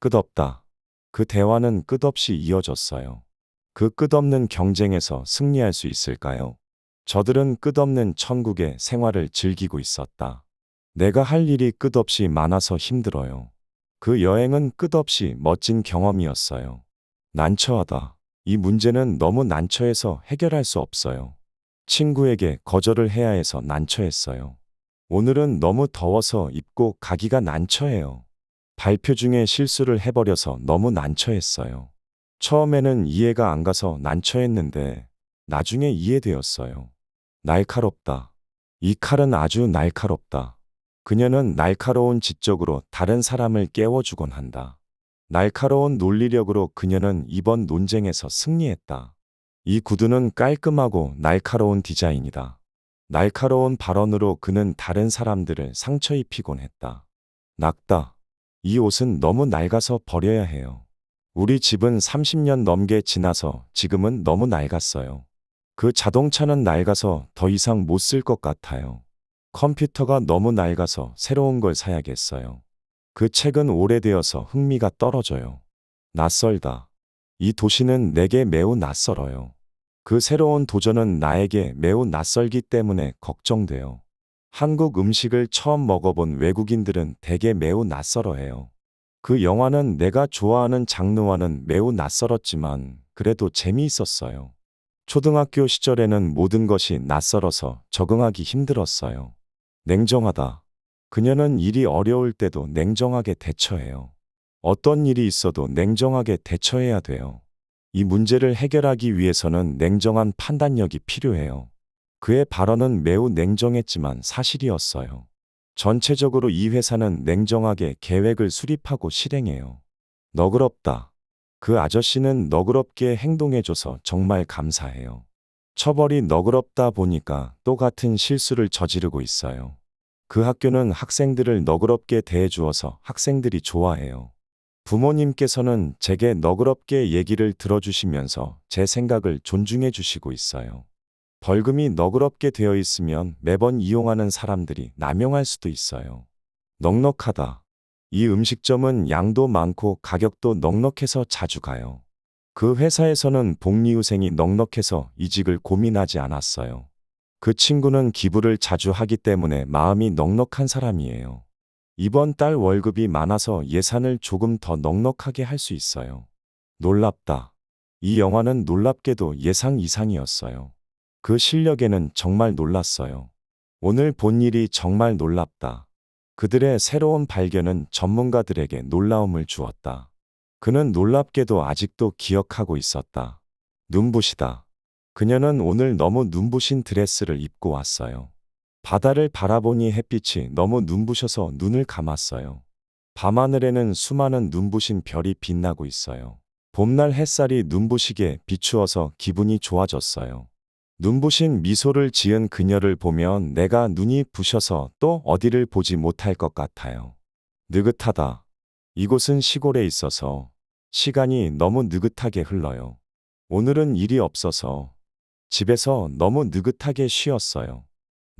끝없다. 그 대화는 끝없이 이어졌어요. 그 끝없는 경쟁에서 승리할 수 있을까요? 저들은 끝없는 천국의 생활을 즐기고 있었다. 내가 할 일이 끝없이 많아서 힘들어요. 그 여행은 끝없이 멋진 경험이었어요. 난처하다. 이 문제는 너무 난처해서 해결할 수 없어요. 친구에게 거절을 해야 해서 난처했어요. 오늘은 너무 더워서 입고 가기가 난처해요. 발표 중에 실수를 해버려서 너무 난처했어요. 처음에는 이해가 안 가서 난처했는데 나중에 이해되었어요. 날카롭다. 이 칼은 아주 날카롭다. 그녀는 날카로운 지적으로 다른 사람을 깨워주곤 한다. 날카로운 논리력으로 그녀는 이번 논쟁에서 승리했다. 이 구두는 깔끔하고 날카로운 디자인이다. 날카로운 발언으로 그는 다른 사람들을 상처 입히곤 했다. 낡다. 이 옷은 너무 낡아서 버려야 해요. 우리 집은 30년 넘게 지나서 지금은 너무 낡았어요. 그 자동차는 낡아서 더 이상 못 쓸 것 같아요. 컴퓨터가 너무 낡아서 새로운 걸 사야겠어요. 그 책은 오래되어서 흥미가 떨어져요. 낯설다. 이 도시는 내게 매우 낯설어요. 그 새로운 도전은 나에게 매우 낯설기 때문에 걱정돼요. 한국 음식을 처음 먹어본 외국인들은 대개 매우 낯설어해요. 그 영화는 내가 좋아하는 장르와는 매우 낯설었지만 그래도 재미있었어요. 초등학교 시절에는 모든 것이 낯설어서 적응하기 힘들었어요. 냉정하다. 그녀는 일이 어려울 때도 냉정하게 대처해요. 어떤 일이 있어도 냉정하게 대처해야 돼요. 이 문제를 해결하기 위해서는 냉정한 판단력이 필요해요. 그의 발언은 매우 냉정했지만 사실이었어요. 전체적으로 이 회사는 냉정하게 계획을 수립하고 실행해요. 너그럽다. 그 아저씨는 너그럽게 행동해줘서 정말 감사해요. 처벌이 너그럽다 보니까 또 같은 실수를 저지르고 있어요. 그 학교는 학생들을 너그럽게 대해주어서 학생들이 좋아해요. 부모님께서는 제게 너그럽게 얘기를 들어주시면서 제 생각을 존중해 주시고 있어요. 벌금이 너그럽게 되어 있으면 매번 이용하는 사람들이 남용할 수도 있어요. 넉넉하다. 이 음식점은 양도 많고 가격도 넉넉해서 자주 가요. 그 회사에서는 복리후생이 넉넉해서 이직을 고민하지 않았어요. 그 친구는 기부를 자주 하기 때문에 마음이 넉넉한 사람이에요. 이번 달 월급이 많아서 예산을 조금 더 넉넉하게 할 수 있어요. 놀랍다. 이 영화는 놀랍게도 예상 이상이었어요. 그 실력에는 정말 놀랐어요. 오늘 본 일이 정말 놀랍다. 그들의 새로운 발견은 전문가들에게 놀라움을 주었다. 그는 놀랍게도 아직도 기억하고 있었다. 눈부시다. 그녀는 오늘 너무 눈부신 드레스를 입고 왔어요. 바다를 바라보니 햇빛이 너무 눈부셔서 눈을 감았어요. 밤하늘에는 수많은 눈부신 별이 빛나고 있어요. 봄날 햇살이 눈부시게 비추어서 기분이 좋아졌어요. 눈부신 미소를 지은 그녀를 보면 내가 눈이 부셔서 또 어디를 보지 못할 것 같아요. 느긋하다. 이곳은 시골에 있어서 시간이 너무 느긋하게 흘러요. 오늘은 일이 없어서 집에서 너무 느긋하게 쉬었어요.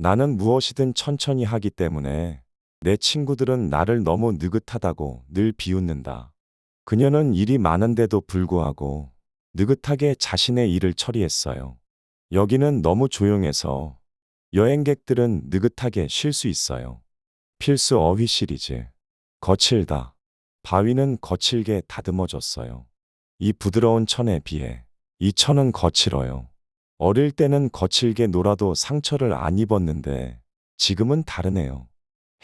나는 무엇이든 천천히 하기 때문에 내 친구들은 나를 너무 느긋하다고 늘 비웃는다. 그녀는 일이 많은데도 불구하고 느긋하게 자신의 일을 처리했어요. 여기는 너무 조용해서 여행객들은 느긋하게 쉴 수 있어요. 필수 어휘 시리즈. 거칠다. 바위는 거칠게 다듬어졌어요. 이 부드러운 천에 비해 이 천은 거칠어요. 어릴 때는 거칠게 놀아도 상처를 안 입었는데 지금은 다르네요.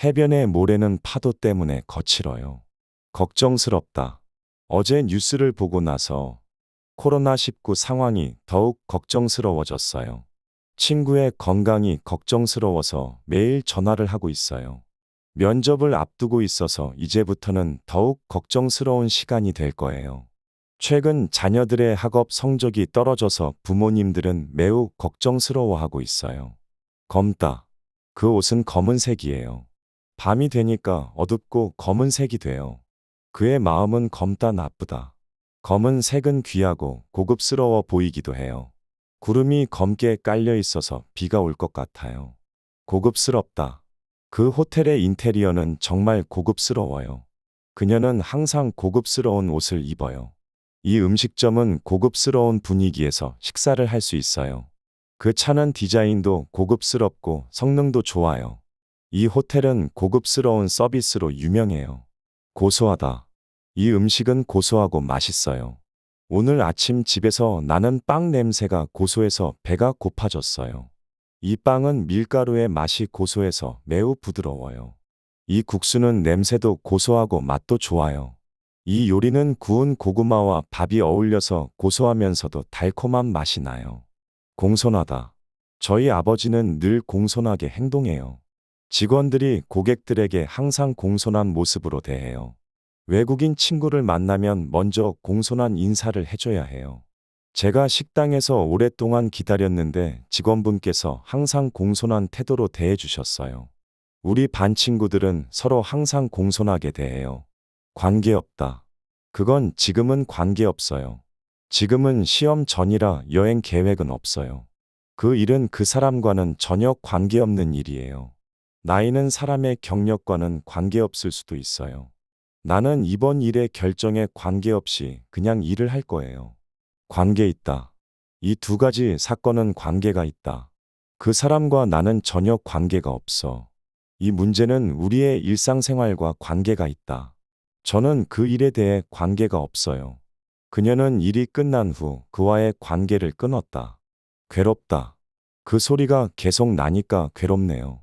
해변의 모래는 파도 때문에 거칠어요. 걱정스럽다. 어제 뉴스를 보고 나서 코로나19 상황이 더욱 걱정스러워졌어요. 친구의 건강이 걱정스러워서 매일 전화를 하고 있어요. 면접을 앞두고 있어서 이제부터는 더욱 걱정스러운 시간이 될 거예요. 최근 자녀들의 학업 성적이 떨어져서 부모님들은 매우 걱정스러워하고 있어요. 검다. 그 옷은 검은색이에요. 밤이 되니까 어둡고 검은색이 돼요. 그의 마음은 검다 나쁘다. 검은색은 귀하고 고급스러워 보이기도 해요. 구름이 검게 깔려 있어서 비가 올 것 같아요. 고급스럽다. 그 호텔의 인테리어는 정말 고급스러워요. 그녀는 항상 고급스러운 옷을 입어요. 이 음식점은 고급스러운 분위기에서 식사를 할 수 있어요. 그 차는 디자인도 고급스럽고 성능도 좋아요. 이 호텔은 고급스러운 서비스로 유명해요. 고소하다. 이 음식은 고소하고 맛있어요. 오늘 아침 집에서 나는 빵 냄새가 고소해서 배가 고파졌어요. 이 빵은 밀가루의 맛이 고소해서 매우 부드러워요. 이 국수는 냄새도 고소하고 맛도 좋아요. 이 요리는 구운 고구마와 밥이 어울려서 고소하면서도 달콤한 맛이 나요. 공손하다. 저희 아버지는 늘 공손하게 행동해요. 직원들이 고객들에게 항상 공손한 모습으로 대해요. 외국인 친구를 만나면 먼저 공손한 인사를 해줘야 해요. 제가 식당에서 오랫동안 기다렸는데 직원분께서 항상 공손한 태도로 대해주셨어요. 우리 반 친구들은 서로 항상 공손하게 대해요. 관계없다. 그건 지금은 관계없어요. 지금은 시험 전이라 여행 계획은 없어요. 그 일은 그 사람과는 전혀 관계없는 일이에요. 나이는 사람의 경력과는 관계없을 수도 있어요. 나는 이번 일의 결정에 관계없이 그냥 일을 할 거예요. 관계 있다. 이 두 가지 사건은 관계가 있다. 그 사람과 나는 전혀 관계가 없어. 이 문제는 우리의 일상생활과 관계가 있다. 저는 그 일에 대해 관계가 없어요. 그녀는 일이 끝난 후 그와의 관계를 끊었다. 괴롭다. 그 소리가 계속 나니까 괴롭네요.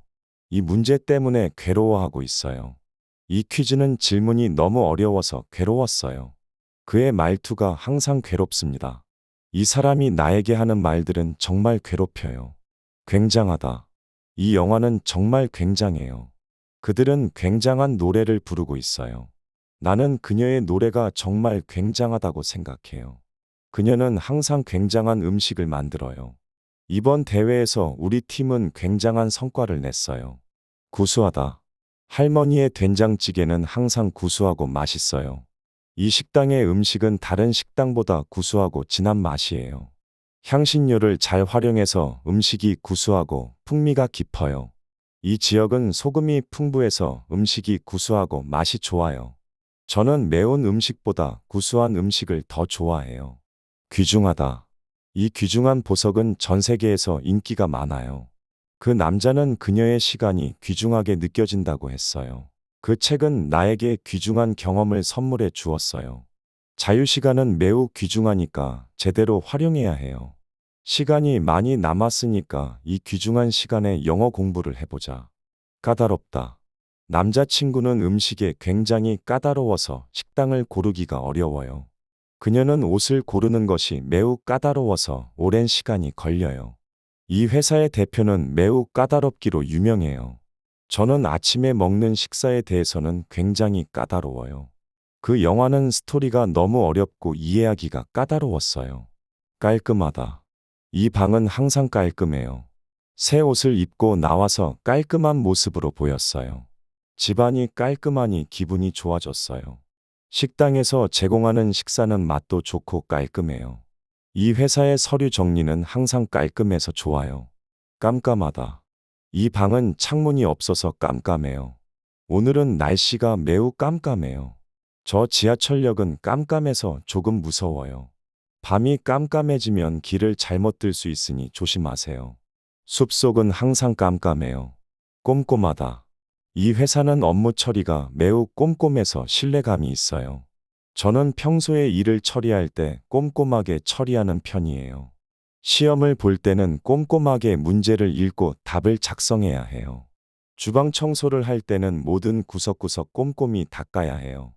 이 문제 때문에 괴로워하고 있어요. 이 퀴즈는 질문이 너무 어려워서 괴로웠어요. 그의 말투가 항상 괴롭습니다. 이 사람이 나에게 하는 말들은 정말 괴롭혀요. 굉장하다. 이 영화는 정말 굉장해요. 그들은 굉장한 노래를 부르고 있어요. 나는 그녀의 노래가 정말 굉장하다고 생각해요. 그녀는 항상 굉장한 음식을 만들어요. 이번 대회에서 우리 팀은 굉장한 성과를 냈어요. 구수하다. 할머니의 된장찌개는 항상 구수하고 맛있어요. 이 식당의 음식은 다른 식당보다 구수하고 진한 맛이에요. 향신료를 잘 활용해서 음식이 구수하고 풍미가 깊어요. 이 지역은 소금이 풍부해서 음식이 구수하고 맛이 좋아요. 저는 매운 음식보다 구수한 음식을 더 좋아해요. 귀중하다. 이 귀중한 보석은 전 세계에서 인기가 많아요. 그 남자는 그녀의 시간이 귀중하게 느껴진다고 했어요. 그 책은 나에게 귀중한 경험을 선물해 주었어요. 자유시간은 매우 귀중하니까 제대로 활용해야 해요. 시간이 많이 남았으니까 이 귀중한 시간에 영어 공부를 해보자. 까다롭다. 남자친구는 음식에 굉장히 까다로워서 식당을 고르기가 어려워요. 그녀는 옷을 고르는 것이 매우 까다로워서 오랜 시간이 걸려요. 이 회사의 대표는 매우 까다롭기로 유명해요. 저는 아침에 먹는 식사에 대해서는 굉장히 까다로워요. 그 영화는 스토리가 너무 어렵고 이해하기가 까다로웠어요. 깔끔하다. 이 방은 항상 깔끔해요. 새 옷을 입고 나와서 깔끔한 모습으로 보였어요. 집안이 깔끔하니 기분이 좋아졌어요. 식당에서 제공하는 식사는 맛도 좋고 깔끔해요. 이 회사의 서류 정리는 항상 깔끔해서 좋아요. 깜깜하다. 이 방은 창문이 없어서 깜깜해요. 오늘은 날씨가 매우 깜깜해요. 저 지하철역은 깜깜해서 조금 무서워요. 밤이 깜깜해지면 길을 잘못 들 수 있으니 조심하세요. 숲속은 항상 깜깜해요. 꼼꼼하다. 이 회사는 업무 처리가 매우 꼼꼼해서 신뢰감이 있어요. 저는 평소에 일을 처리할 때 꼼꼼하게 처리하는 편이에요. 시험을 볼 때는 꼼꼼하게 문제를 읽고 답을 작성해야 해요. 주방 청소를 할 때는 모든 구석구석 꼼꼼히 닦아야 해요.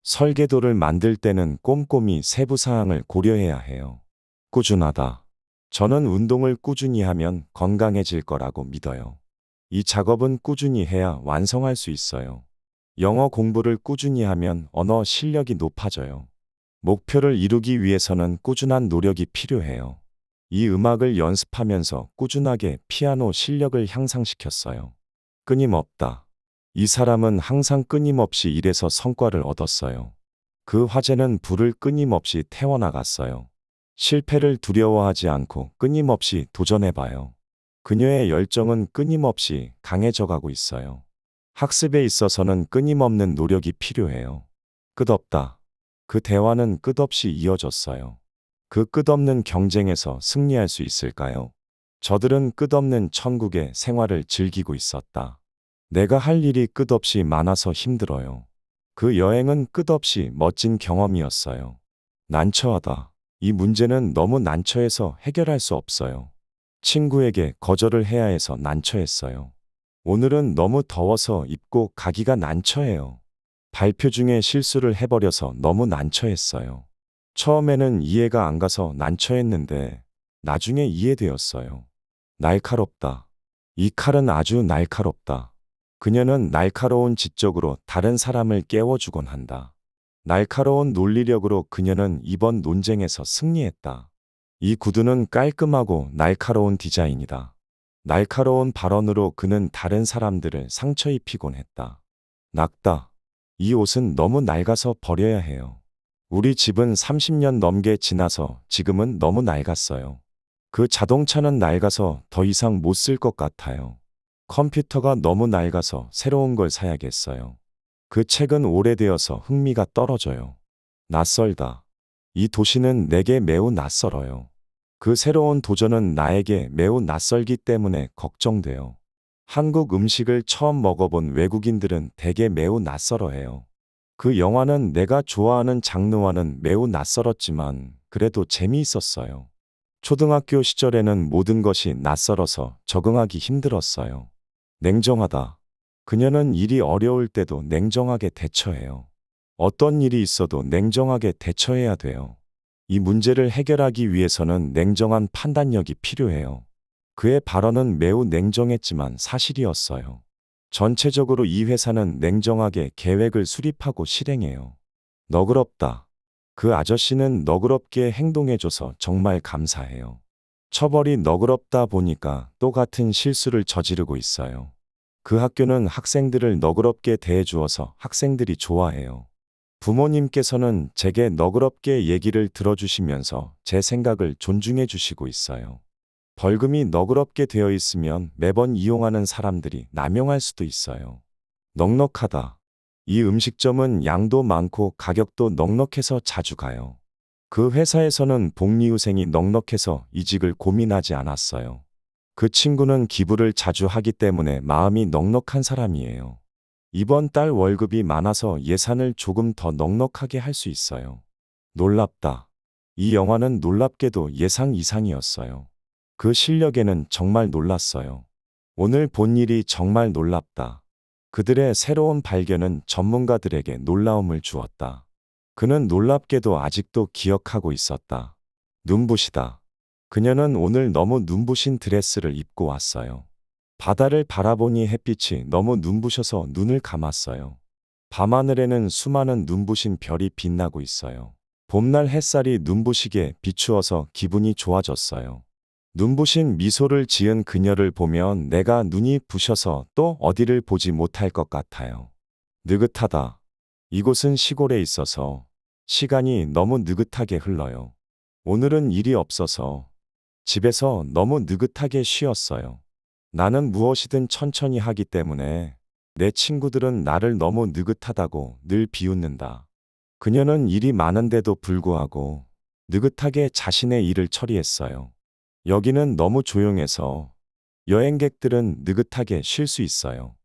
설계도를 만들 때는 꼼꼼히 세부 사항을 고려해야 해요. 꾸준하다. 저는 운동을 꾸준히 하면 건강해질 거라고 믿어요. 이 작업은 꾸준히 해야 완성할 수 있어요. 영어 공부를 꾸준히 하면 언어 실력이 높아져요. 목표를 이루기 위해서는 꾸준한 노력이 필요해요. 이 음악을 연습하면서 꾸준하게 피아노 실력을 향상시켰어요. 끊임없다. 이 사람은 항상 끊임없이 일해서 성과를 얻었어요. 그 화제는 불을 끊임없이 태워나갔어요. 실패를 두려워하지 않고 끊임없이 도전해봐요. 그녀의 열정은 끊임없이 강해져가고 있어요. 학습에 있어서는 끊임없는 노력이 필요해요. 끝없다. 그 대화는 끝없이 이어졌어요. 그 끝없는 경쟁에서 승리할 수 있을까요? 저들은 끝없는 천국의 생활을 즐기고 있었다. 내가 할 일이 끝없이 많아서 힘들어요. 그 여행은 끝없이 멋진 경험이었어요. 난처하다. 이 문제는 너무 난처해서 해결할 수 없어요. 친구에게 거절을 해야 해서 난처했어요. 오늘은 너무 더워서 입고 가기가 난처해요. 발표 중에 실수를 해버려서 너무 난처했어요. 처음에는 이해가 안 가서 난처했는데 나중에 이해되었어요. 날카롭다. 이 칼은 아주 날카롭다. 그녀는 날카로운 지적으로 다른 사람을 깨워주곤 한다. 날카로운 논리력으로 그녀는 이번 논쟁에서 승리했다. 이 구두는 깔끔하고 날카로운 디자인이다. 날카로운 발언으로 그는 다른 사람들을 상처 입히곤 했다. 낡다. 이 옷은 너무 낡아서 버려야 해요. 우리 집은 30년 넘게 지나서 지금은 너무 낡았어요. 그 자동차는 낡아서 더 이상 못 쓸 것 같아요. 컴퓨터가 너무 낡아서 새로운 걸 사야겠어요. 그 책은 오래되어서 흥미가 떨어져요. 낯설다. 이 도시는 내게 매우 낯설어요. 그 새로운 도전은 나에게 매우 낯설기 때문에 걱정돼요. 한국 음식을 처음 먹어본 외국인들은 대개 매우 낯설어해요. 그 영화는 내가 좋아하는 장르와는 매우 낯설었지만 그래도 재미있었어요. 초등학교 시절에는 모든 것이 낯설어서 적응하기 힘들었어요. 냉정하다. 그녀는 일이 어려울 때도 냉정하게 대처해요. 어떤 일이 있어도 냉정하게 대처해야 돼요. 이 문제를 해결하기 위해서는 냉정한 판단력이 필요해요. 그의 발언은 매우 냉정했지만 사실이었어요. 전체적으로 이 회사는 냉정하게 계획을 수립하고 실행해요. 너그럽다. 그 아저씨는 너그럽게 행동해줘서 정말 감사해요. 처벌이 너그럽다 보니까 또 같은 실수를 저지르고 있어요. 그 학교는 학생들을 너그럽게 대해주어서 학생들이 좋아해요. 부모님께서는 제게 너그럽게 얘기를 들어주시면서 제 생각을 존중해 주시고 있어요. 벌금이 너그럽게 되어 있으면 매번 이용하는 사람들이 남용할 수도 있어요. 넉넉하다. 이 음식점은 양도 많고 가격도 넉넉해서 자주 가요. 그 회사에서는 복리후생이 넉넉해서 이직을 고민하지 않았어요. 그 친구는 기부를 자주 하기 때문에 마음이 넉넉한 사람이에요. 이번 달 월급이 많아서 예산을 조금 더 넉넉하게 할 수 있어요. 놀랍다. 이 영화는 놀랍게도 예상 이상이었어요. 그 실력에는 정말 놀랐어요. 오늘 본 일이 정말 놀랍다. 그들의 새로운 발견은 전문가들에게 놀라움을 주었다. 그는 놀랍게도 아직도 기억하고 있었다. 눈부시다. 그녀는 오늘 너무 눈부신 드레스를 입고 왔어요. 바다를 바라보니 햇빛이 너무 눈부셔서 눈을 감았어요. 밤하늘에는 수많은 눈부신 별이 빛나고 있어요. 봄날 햇살이 눈부시게 비추어서 기분이 좋아졌어요. 눈부신 미소를 지은 그녀를 보면 내가 눈이 부셔서 또 어디를 보지 못할 것 같아요. 느긋하다. 이곳은 시골에 있어서 시간이 너무 느긋하게 흘러요. 오늘은 일이 없어서 집에서 너무 느긋하게 쉬었어요. 나는 무엇이든 천천히 하기 때문에 내 친구들은 나를 너무 느긋하다고 늘 비웃는다. 그녀는 일이 많은데도 불구하고 느긋하게 자신의 일을 처리했어요. 여기는 너무 조용해서 여행객들은 느긋하게 쉴 수 있어요.